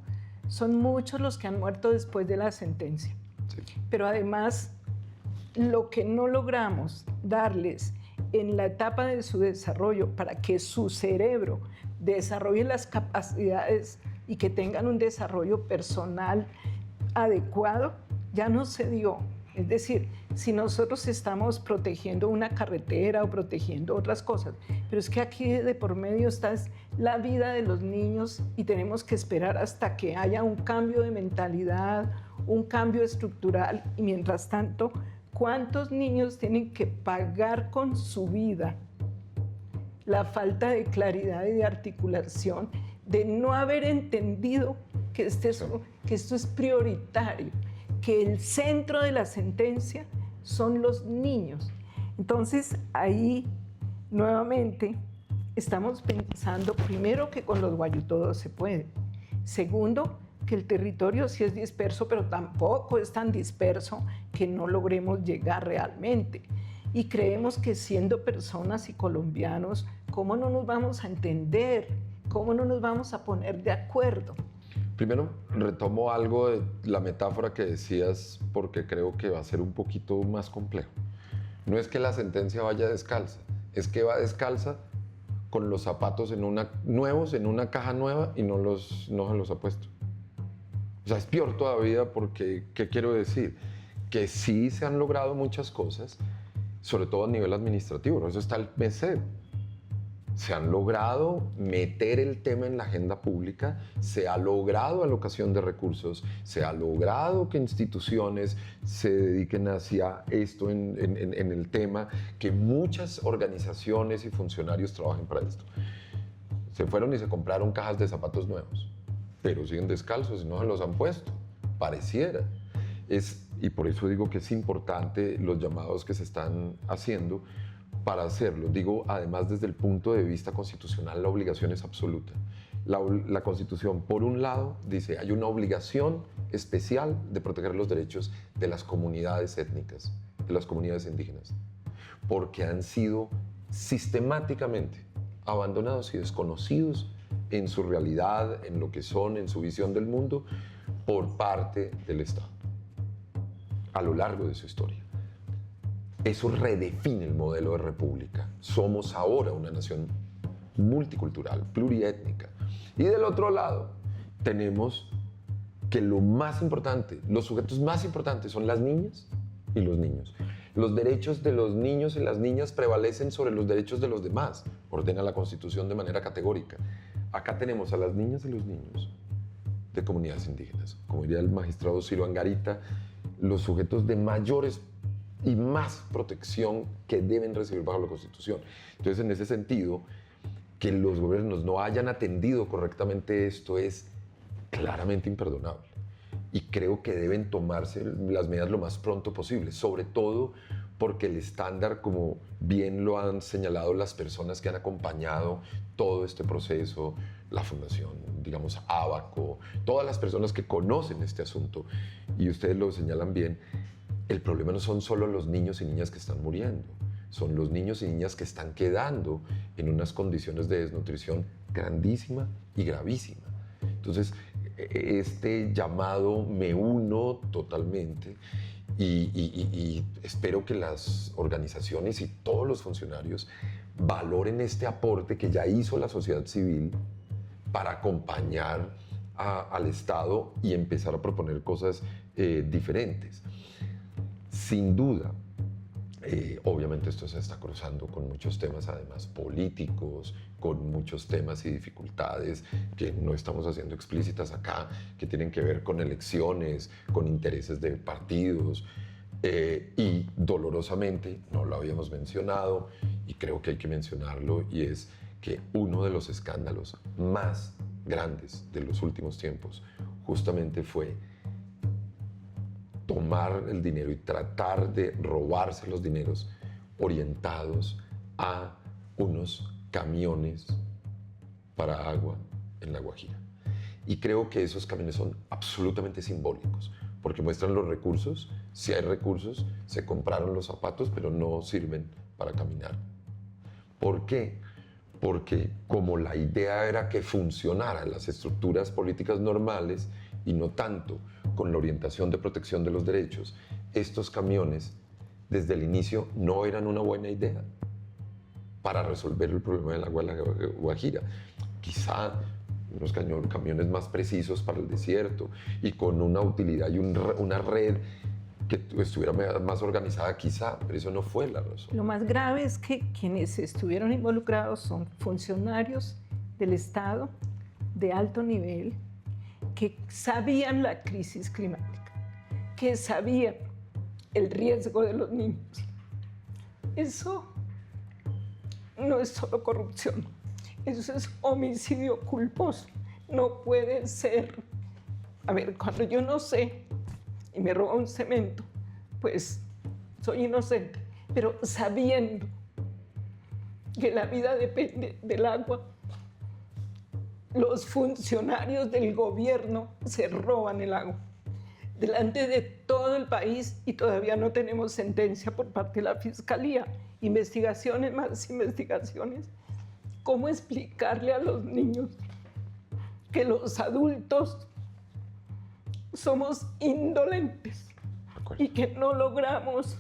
Son muchos los que han muerto después de la sentencia. Sí. Pero además, lo que no logramos darles en la etapa de su desarrollo para que su cerebro desarrolle las capacidades y que tengan un desarrollo personal adecuado, ya no se dio. Es decir, si nosotros estamos protegiendo una carretera o protegiendo otras cosas, pero es que aquí de por medio está la vida de los niños, y tenemos que esperar hasta que haya un cambio de mentalidad, un cambio estructural, y mientras tanto, ¿cuántos niños tienen que pagar con su vida la falta de claridad y de articulación, de no haber entendido que esto es prioritario, que el centro de la sentencia son los niños? Entonces, ahí nuevamente estamos pensando, primero, que con los guayutodos se puede. Segundo, que el territorio sí es disperso, pero tampoco es tan disperso que no logremos llegar realmente. Y creemos que siendo personas y colombianos, ¿cómo no nos vamos a entender? ¿Cómo no nos vamos a poner de acuerdo? Primero, retomo algo de la metáfora que decías porque creo que va a ser un poquito más complejo. No es que la sentencia vaya descalza, es que va descalza con los zapatos nuevos en una caja nueva y no se los ha puesto. O sea, es peor todavía porque, ¿qué quiero decir? Que sí se han logrado muchas cosas, sobre todo a nivel administrativo. Por eso está el MESED. Se han logrado meter el tema en la agenda pública, se ha logrado alocación de recursos, se ha logrado que instituciones se dediquen hacia esto en el tema, que muchas organizaciones y funcionarios trabajen para esto. Se fueron y se compraron cajas de zapatos nuevos, pero siguen descalzos y no se los han puesto, pareciera. Y por eso digo que es importante los llamados que se están haciendo para hacerlo. Digo, además, desde el punto de vista constitucional, la obligación es absoluta. La Constitución, por un lado, dice hay una obligación especial de proteger los derechos de las comunidades étnicas, de las comunidades indígenas, porque han sido sistemáticamente abandonados y desconocidos en su realidad, en lo que son, en su visión del mundo, por parte del Estado, a lo largo de su historia. Eso redefine el modelo de república. Somos ahora una nación multicultural, pluriétnica. Y del otro lado, tenemos que lo más importante, los sujetos más importantes son las niñas y los niños. Los derechos de los niños y las niñas prevalecen sobre los derechos de los demás, ordena la Constitución de manera categórica. Acá tenemos a las niñas y los niños de comunidades indígenas, como diría el magistrado Ciro Angarita, los sujetos de mayores y más protección que deben recibir bajo la Constitución. Entonces, en ese sentido, que los gobiernos no hayan atendido correctamente esto es claramente imperdonable. Y creo que deben tomarse las medidas lo más pronto posible, sobre todo porque el estándar, como bien lo han señalado las personas que han acompañado todo este proceso, la Fundación, digamos, Abaco, todas las personas que conocen este asunto, y ustedes lo señalan bien, el problema no son solo los niños y niñas que están muriendo, son los niños y niñas que están quedando en unas condiciones de desnutrición grandísima y gravísima. Entonces, este llamado me uno totalmente y espero que las organizaciones y todos los funcionarios valoren este aporte que ya hizo la sociedad civil para acompañar al Estado y empezar a proponer cosas diferentes. Sin duda, obviamente esto se está cruzando con muchos temas, además políticos, con muchos temas y dificultades que no estamos haciendo explícitas acá, que tienen que ver con elecciones, con intereses de partidos, y dolorosamente, no lo habíamos mencionado, y creo que hay que mencionarlo, y es que uno de los escándalos más grandes de los últimos tiempos justamente fue tomar el dinero y tratar de robarse los dineros orientados a unos camiones para agua en La Guajira. Y creo que esos camiones son absolutamente simbólicos, porque muestran los recursos. Si hay recursos, se compraron los zapatos, pero no sirven para caminar. ¿Por qué? Porque como la idea era que funcionaran las estructuras políticas normales y no tanto con la orientación de protección de los derechos, estos camiones desde el inicio no eran una buena idea para resolver el problema del agua de La Guajira. Quizá unos camiones más precisos para el desierto y con una utilidad y una red que estuviera más organizada quizá, pero eso no fue la razón. Lo más grave es que quienes estuvieron involucrados son funcionarios del Estado de alto nivel que sabían la crisis climática, que sabían el riesgo de los niños. Eso no es solo corrupción, eso es homicidio culposo. No puede ser. A ver, cuando yo no sé y me roba un cemento, pues soy inocente, pero sabiendo que la vida depende del agua. Los funcionarios del gobierno se roban el agua delante de todo el país y todavía no tenemos sentencia por parte de la Fiscalía. Investigaciones, más investigaciones. ¿Cómo explicarle a los niños que los adultos somos indolentes y que no logramos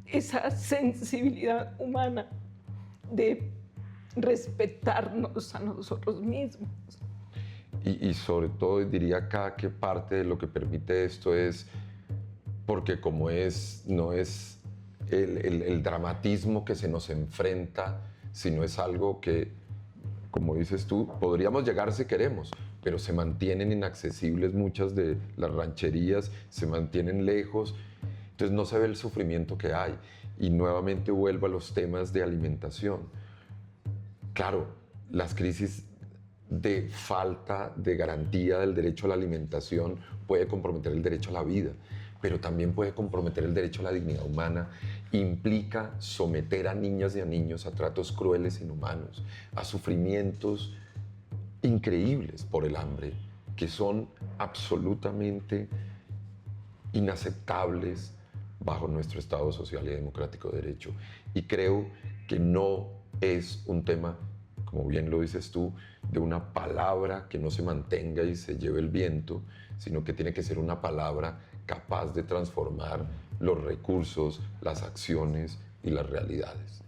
esa sensibilidad humana de respetarnos a nosotros mismos? Y sobre todo diría acá que parte de lo que permite esto es porque como no es el dramatismo que se nos enfrenta, sino es algo que, como dices tú, podríamos llegar si queremos, pero se mantienen inaccesibles muchas de las rancherías, se mantienen lejos, entonces no se ve el sufrimiento que hay. Y nuevamente vuelvo a los temas de alimentación. Claro, las crisis de falta de garantía del derecho a la alimentación puede comprometer el derecho a la vida, pero también puede comprometer el derecho a la dignidad humana. Implica someter a niñas y a niños a tratos crueles, inhumanos, a sufrimientos increíbles por el hambre, que son absolutamente inaceptables bajo nuestro Estado social y democrático de derecho. Y creo que no es un tema, como bien lo dices tú, de una palabra que no se mantenga y se lleve el viento, sino que tiene que ser una palabra capaz de transformar los recursos, las acciones y las realidades.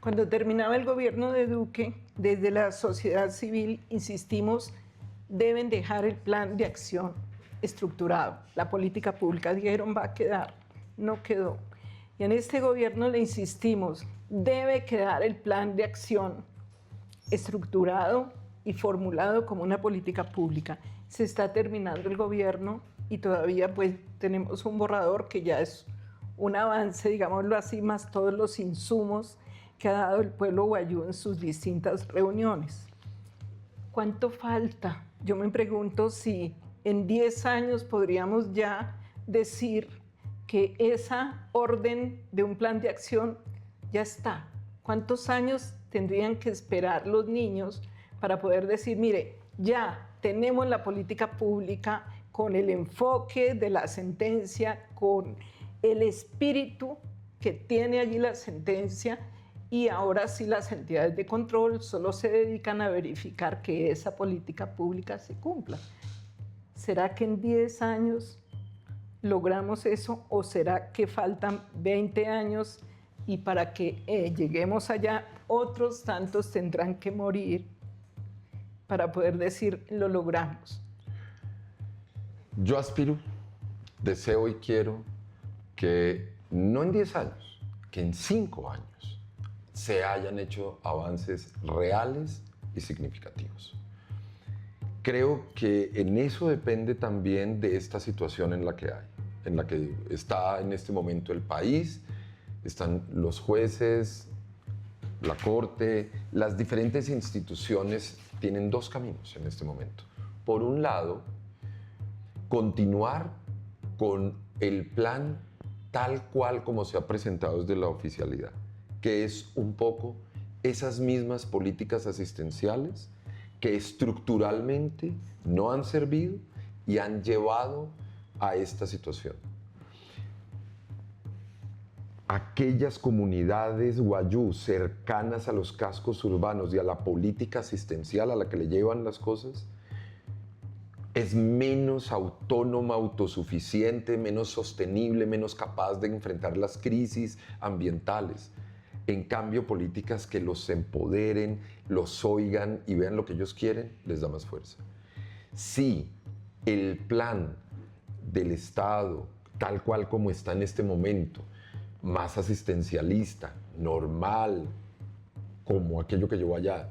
Cuando terminaba el gobierno de Duque, desde la sociedad civil insistimos, deben dejar el plan de acción estructurado. La política pública, dijeron, va a quedar, no quedó. Y en este gobierno le insistimos, debe quedar el plan de acción estructurado y formulado como una política pública. Se está terminando el gobierno y todavía pues tenemos un borrador que ya es un avance, digámoslo así, más todos los insumos que ha dado el pueblo guayú en sus distintas reuniones. ¿Cuánto falta? Yo me pregunto si en 10 años podríamos ya decir que esa orden de un plan de acción ya está. ¿Cuántos años tendrían que esperar los niños para poder decir, mire, ya tenemos la política pública con el enfoque de la sentencia, con el espíritu que tiene allí la sentencia, y ahora sí las entidades de control solo se dedican a verificar que esa política pública se cumpla? ¿Será que en 10 años logramos eso o será que faltan 20 años y para que lleguemos allá otros tantos tendrán que morir para poder decir lo logramos? Yo aspiro, deseo y quiero que no en 10 años, que en 5 años se hayan hecho avances reales y significativos. Creo que en eso depende también de esta situación en la que está en este momento el país. Están los jueces, la Corte, las diferentes instituciones tienen 2 caminos en este momento. Por un lado, continuar con el plan tal cual como se ha presentado desde la oficialidad, que es un poco esas mismas políticas asistenciales que estructuralmente no han servido y han llevado a esta situación. Aquellas comunidades guayú cercanas a los cascos urbanos y a la política asistencial a la que le llevan las cosas, es menos autónoma, autosuficiente, menos sostenible, menos capaz de enfrentar las crisis ambientales. En cambio, políticas que los empoderen, los oigan y vean lo que ellos quieren, les da más fuerza. Si el plan del Estado, tal cual como está en este momento, más asistencialista, normal, como aquello que llevó allá,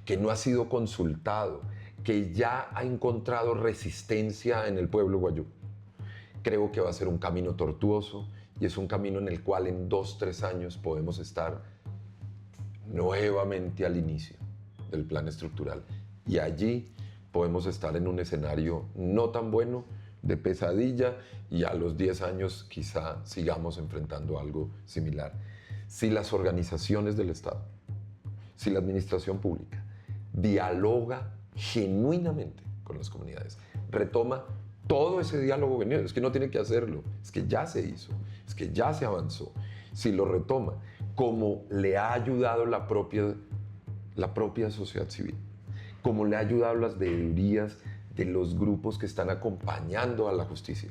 que no ha sido consultado, que ya ha encontrado resistencia en el pueblo guayú, creo que va a ser un camino tortuoso y es un camino en el cual en 2-3 años podemos estar nuevamente al inicio del plan estructural y allí podemos estar en un escenario no tan bueno, de pesadilla, y a los 10 años quizá sigamos enfrentando algo similar. Si las organizaciones del Estado, si la administración pública dialoga genuinamente con las comunidades, retoma todo ese diálogo venido, es que no tiene que hacerlo, es que ya se hizo, es que ya se avanzó, si lo retoma, como le ha ayudado la propia sociedad civil, como le ha ayudado las veedurías de los grupos que están acompañando a la justicia.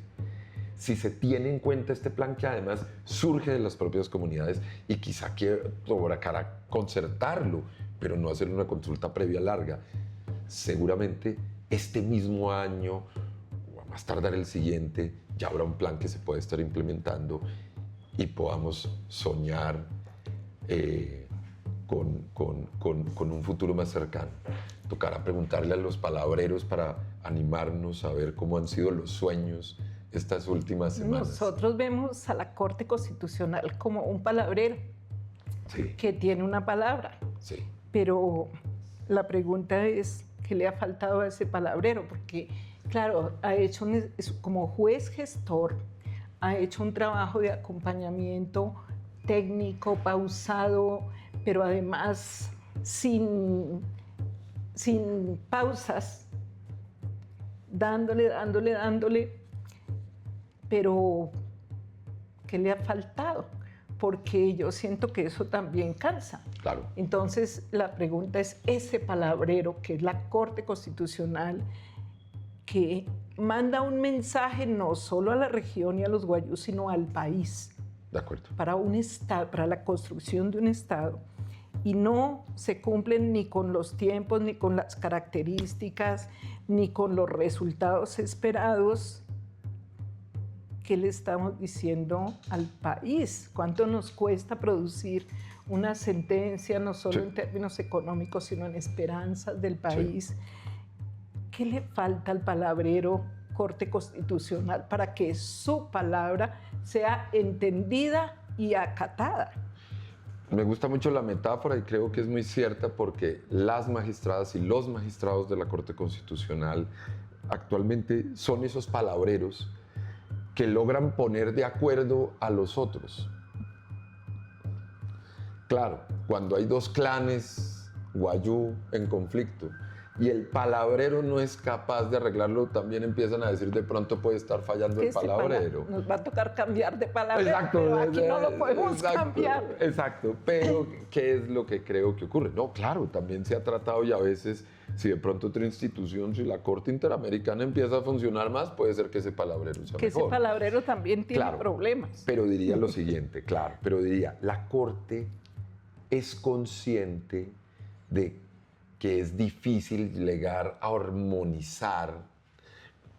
Si se tiene en cuenta este plan que además surge de las propias comunidades y quizá quiera concertarlo, pero no hacer una consulta previa larga, seguramente este mismo año o a más tardar el siguiente ya habrá un plan que se puede estar implementando y podamos soñar con un futuro más cercano. Tocará preguntarle a los palabreros para animarnos a ver cómo han sido los sueños estas últimas semanas. Nosotros vemos a la Corte Constitucional como un palabrero que tiene una palabra, pero la pregunta es ¿qué le ha faltado a ese palabrero? Porque, claro, ha hecho como juez gestor, ha hecho un trabajo de acompañamiento técnico, pausado, pero además sin pausas, dándole, pero ¿qué le ha faltado? Porque yo siento que eso también cansa. Claro. Entonces, la pregunta es ese palabrero que es la Corte Constitucional, que manda un mensaje no solo a la región y a los guayús, sino al país. De acuerdo. Para un Estado, para la construcción de un Estado. Y no se cumplen ni con los tiempos, ni con las características, ni con los resultados esperados. ¿Qué le estamos diciendo al país? ¿Cuánto nos cuesta producir una sentencia, no solo en términos económicos, sino en esperanzas del país? ¿Qué le falta al palabrero Corte Constitucional para que su palabra sea entendida y acatada? Me gusta mucho la metáfora y creo que es muy cierta porque las magistradas y los magistrados de la Corte Constitucional actualmente son esos palabreros que logran poner de acuerdo a los otros. Claro, cuando hay dos clanes guayú en conflicto y el palabrero no es capaz de arreglarlo, también empiezan a decir de pronto puede estar fallando el palabrero. Nos va a tocar cambiar de palabrero, exacto, pero aquí no lo podemos cambiar. Exacto, pero ¿qué es lo que creo que ocurre? No, claro, también se ha tratado y a veces si de pronto otra institución, si la Corte Interamericana empieza a funcionar más, puede ser que ese palabrero sea mejor. Que ese palabrero también tiene problemas. Pero diría lo siguiente, la Corte es consciente de que es difícil llegar a armonizar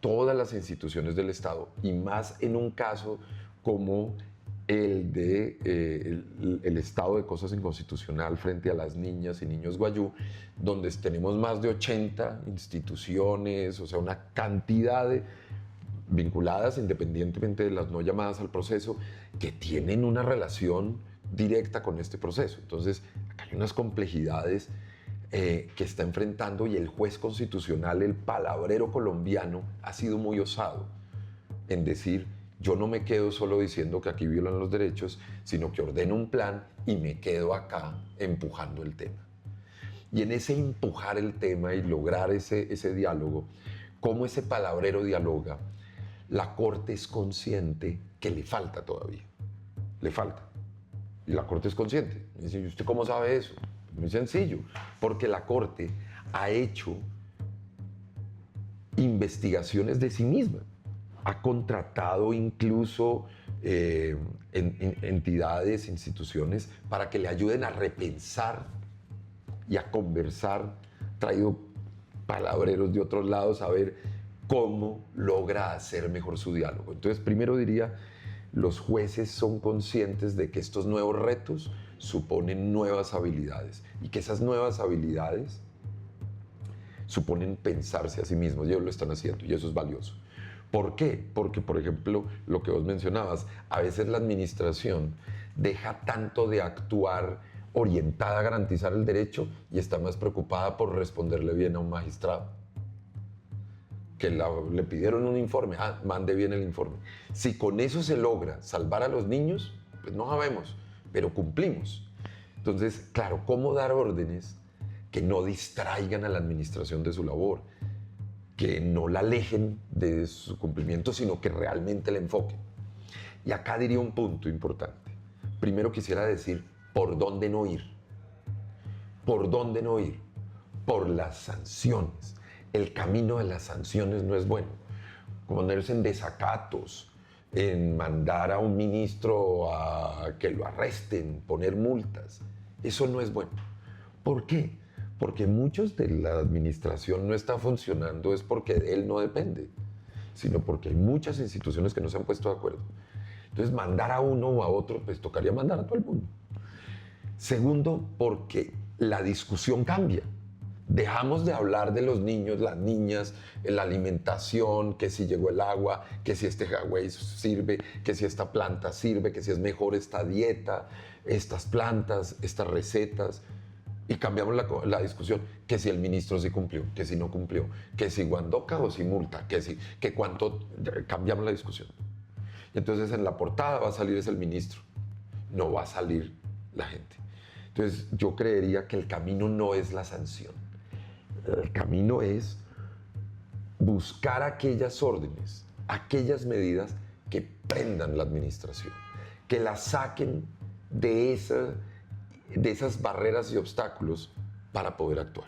todas las instituciones del Estado y más en un caso como el de el estado de cosas inconstitucional frente a las niñas y niños guayú, donde tenemos más de 80 instituciones, o sea, una cantidad de vinculadas independientemente de las no llamadas al proceso, que tienen una relación directa con este proceso. Entonces, acá hay unas complejidades que está enfrentando y el juez constitucional, el palabrero colombiano, ha sido muy osado en decir, yo no me quedo solo diciendo que aquí violan los derechos, sino que ordeno un plan y me quedo acá empujando el tema. Y en ese empujar el tema y lograr ese diálogo, cómo ese palabrero dialoga, la Corte es consciente que le falta todavía. Le falta. Y la Corte es consciente. Me dice, ¿y usted cómo sabe eso? Muy sencillo, porque la Corte ha hecho investigaciones de sí misma. Ha contratado incluso entidades, instituciones, para que le ayuden a repensar y a conversar, traído palabreros de otros lados a ver cómo logra hacer mejor su diálogo. Entonces, primero diría, los jueces son conscientes de que estos nuevos retos suponen nuevas habilidades y que esas nuevas habilidades suponen pensarse a sí mismos y ellos lo están haciendo y eso es valioso. ¿Por qué? Porque, por ejemplo, lo que vos mencionabas, a veces la administración deja tanto de actuar orientada a garantizar el derecho y está más preocupada por responderle bien a un magistrado. Que le pidieron un informe, mande bien el informe. Si con eso se logra salvar a los niños, pues no sabemos, pero cumplimos. Entonces, claro, ¿cómo dar órdenes que no distraigan a la administración de su labor, que no la alejen de su cumplimiento, sino que realmente la enfoquen? Y acá diría un punto importante. Primero quisiera decir, ¿por dónde no ir? ¿Por dónde no ir? Por las sanciones. El camino de las sanciones no es bueno. Ponerse en desacatos, en mandar a un ministro a que lo arresten, poner multas, eso no es bueno. ¿Por qué? Porque muchos de la administración no está funcionando es porque de él no depende, sino porque hay muchas instituciones que no se han puesto de acuerdo. Entonces, mandar a uno o a otro, pues tocaría mandar a todo el mundo. Segundo, porque la discusión cambia. Dejamos de hablar de los niños, las niñas, la alimentación, que si llegó el agua, que si este Huawei sirve, que si esta planta sirve, que si es mejor esta dieta, estas plantas, estas recetas. Y cambiamos la discusión, que si el ministro sí cumplió, que si no cumplió, que si guandoca o si multa, que cuánto, cambiamos la discusión. Y entonces en la portada va a salir es el ministro, no va a salir la gente. Entonces yo creería que el camino no es la sanción. El camino es buscar aquellas órdenes, aquellas medidas que prendan la administración, que la saquen de esas barreras y obstáculos para poder actuar.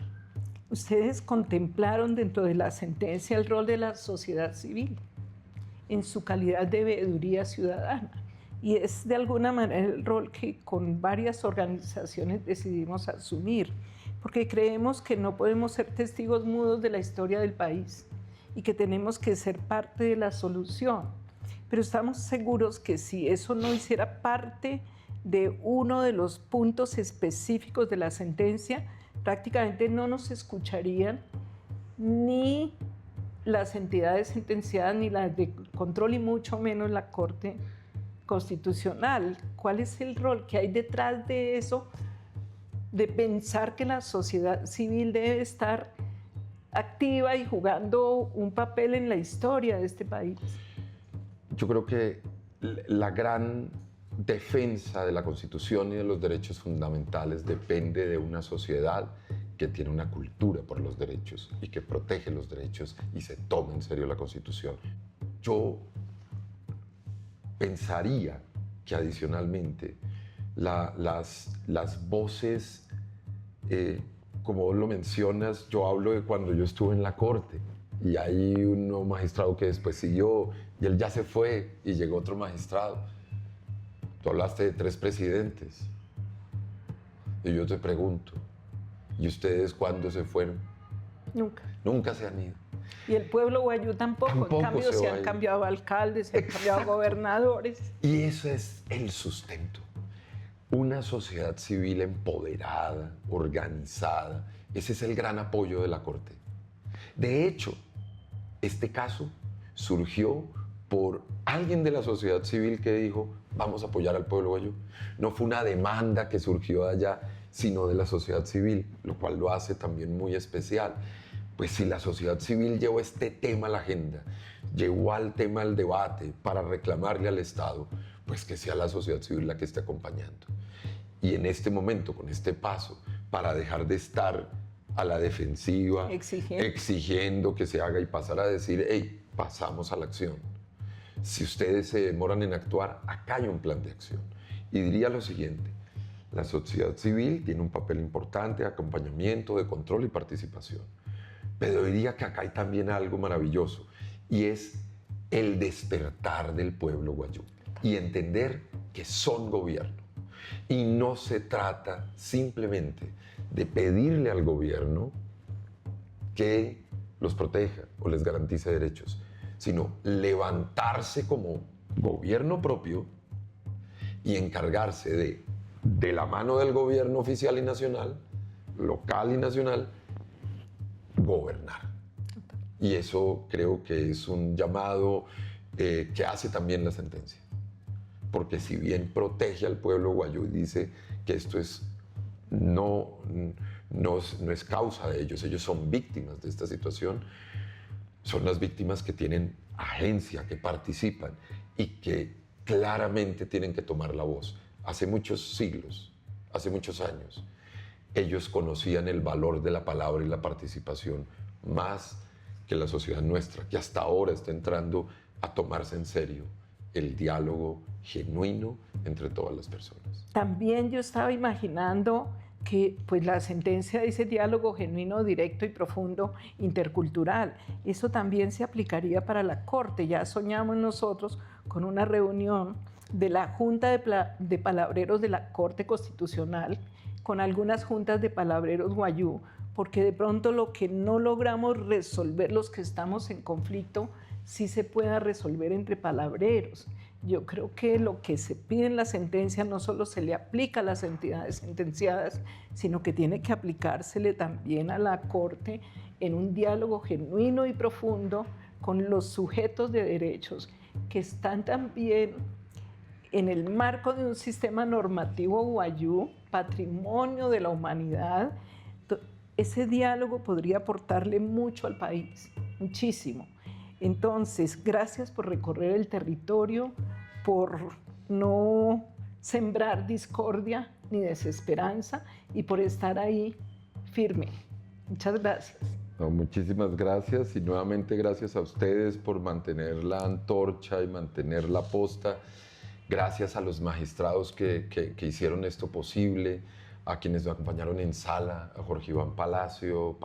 Ustedes contemplaron dentro de la sentencia el rol de la sociedad civil en su calidad de veeduría ciudadana. Y es de alguna manera el rol que con varias organizaciones decidimos asumir, porque creemos que no podemos ser testigos mudos de la historia del país y que tenemos que ser parte de la solución. Pero estamos seguros que si eso no hiciera parte de uno de los puntos específicos de la sentencia, prácticamente no nos escucharían ni las entidades sentenciadas, ni las de control, y mucho menos la Corte Constitucional. ¿Cuál es el rol que hay detrás de eso, de pensar que la sociedad civil debe estar activa y jugando un papel en la historia de este país? Yo creo que la gran defensa de la Constitución y de los derechos fundamentales depende de una sociedad que tiene una cultura por los derechos y que protege los derechos y se toma en serio la Constitución. Yo pensaría que adicionalmente las voces, como vos lo mencionas, yo hablo de cuando yo estuve en la Corte y hay un magistrado que después siguió y él ya se fue y llegó otro magistrado. Tú hablaste de 3 presidentes y yo te pregunto, ¿y ustedes cuándo se fueron? Nunca. Nunca se han ido. Y el pueblo guayú tampoco. En cambio, se han cambiado alcaldes, se han cambiado gobernadores. Y eso es el sustento. Una sociedad civil empoderada, organizada. Ese es el gran apoyo de la Corte. De hecho, este caso surgió por alguien de la sociedad civil que dijo, vamos a apoyar al pueblo guayú. No fue una demanda que surgió de allá, sino de la sociedad civil, lo cual lo hace también muy especial. Pues si la sociedad civil llevó este tema a la agenda, llevó al tema al debate para reclamarle al Estado, pues que sea la sociedad civil la que esté acompañando. Y en este momento, con este paso, para dejar de estar a la defensiva, exigiendo que se haga y pasar a decir, hey, pasamos a la acción. Si ustedes se demoran en actuar, acá hay un plan de acción. Y diría lo siguiente, la sociedad civil tiene un papel importante de acompañamiento, de control y participación. Pero diría que acá hay también algo maravilloso y es el despertar del pueblo guayú y entender que son gobierno. Y no se trata simplemente de pedirle al gobierno que los proteja o les garantice derechos, sino levantarse como gobierno propio y encargarse de la mano del gobierno oficial y nacional, local y nacional, gobernar. Y eso creo que es un llamado que hace también la sentencia. Porque si bien protege al pueblo guayú y dice que esto no es causa de ellos son víctimas de esta situación, son las víctimas que tienen agencia, que participan y que claramente tienen que tomar la voz. Hace muchos siglos, hace muchos años, ellos conocían el valor de la palabra y la participación más que la sociedad nuestra, que hasta ahora está entrando a tomarse en serio el diálogo genuino entre todas las personas. También yo estaba imaginando que pues, la sentencia dice diálogo genuino, directo y profundo intercultural. Eso también se aplicaría para la Corte. Ya soñamos nosotros con una reunión de la Junta de Palabreros de la Corte Constitucional con algunas juntas de palabreros guayú, porque de pronto lo que no logramos resolver los que estamos en conflicto, sí se pueda resolver entre palabreros. Yo creo que lo que se pide en la sentencia no solo se le aplica a las entidades sentenciadas, sino que tiene que aplicársele también a la Corte en un diálogo genuino y profundo con los sujetos de derechos que están también en el marco de un sistema normativo guayú, patrimonio de la humanidad. Ese diálogo podría aportarle mucho al país, muchísimo. Entonces, gracias por recorrer el territorio, por no sembrar discordia ni desesperanza y por estar ahí firme. Muchas gracias. No, muchísimas gracias y nuevamente gracias a ustedes por mantener la antorcha y mantener la posta. Gracias a los magistrados que hicieron esto posible, a quienes nos acompañaron en sala, a Jorge Iván Palacio,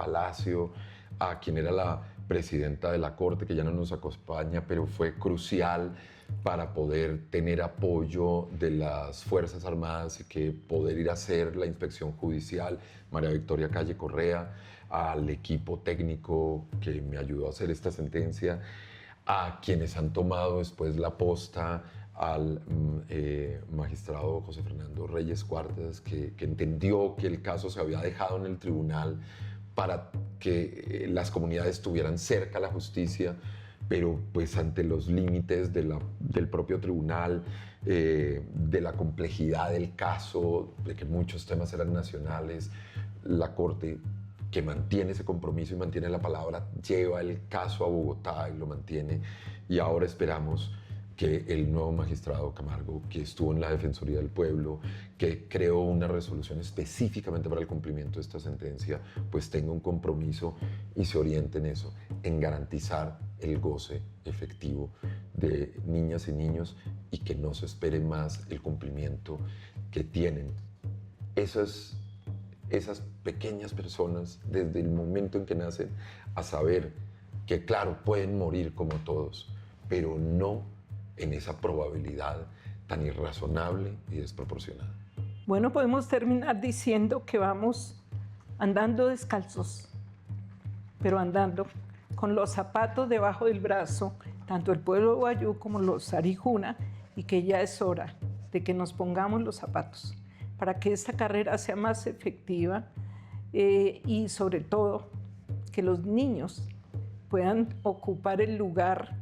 a quien era la presidenta de la Corte, que ya no nos acompaña, pero fue crucial para poder tener apoyo de las Fuerzas Armadas y que poder ir a hacer la inspección judicial, María Victoria Calle Correa, al equipo técnico que me ayudó a hacer esta sentencia, a quienes han tomado después la posta, al magistrado José Fernando Reyes Cuartas, que entendió que el caso se había dejado en el tribunal para que las comunidades estuvieran cerca a la justicia, pero pues ante los límites del propio tribunal, de la complejidad del caso, de que muchos temas eran nacionales, la Corte, que mantiene ese compromiso y mantiene la palabra, lleva el caso a Bogotá y lo mantiene, y ahora esperamos que el nuevo magistrado Camargo, que estuvo en la Defensoría del Pueblo, que creó una resolución específicamente para el cumplimiento de esta sentencia, pues tenga un compromiso y se oriente en eso, en garantizar el goce efectivo de niñas y niños y que no se espere más el cumplimiento que tienen esas pequeñas personas desde el momento en que nacen, a saber que claro, pueden morir como todos, pero no en esa probabilidad tan irrazonable y desproporcionada. Bueno, podemos terminar diciendo que vamos andando descalzos, pero andando con los zapatos debajo del brazo, tanto el pueblo guayú como los arijuna, y que ya es hora de que nos pongamos los zapatos para que esta carrera sea más efectiva y sobre todo que los niños puedan ocupar el lugar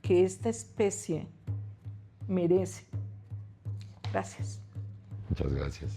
que esta especie merece. Gracias. Muchas gracias.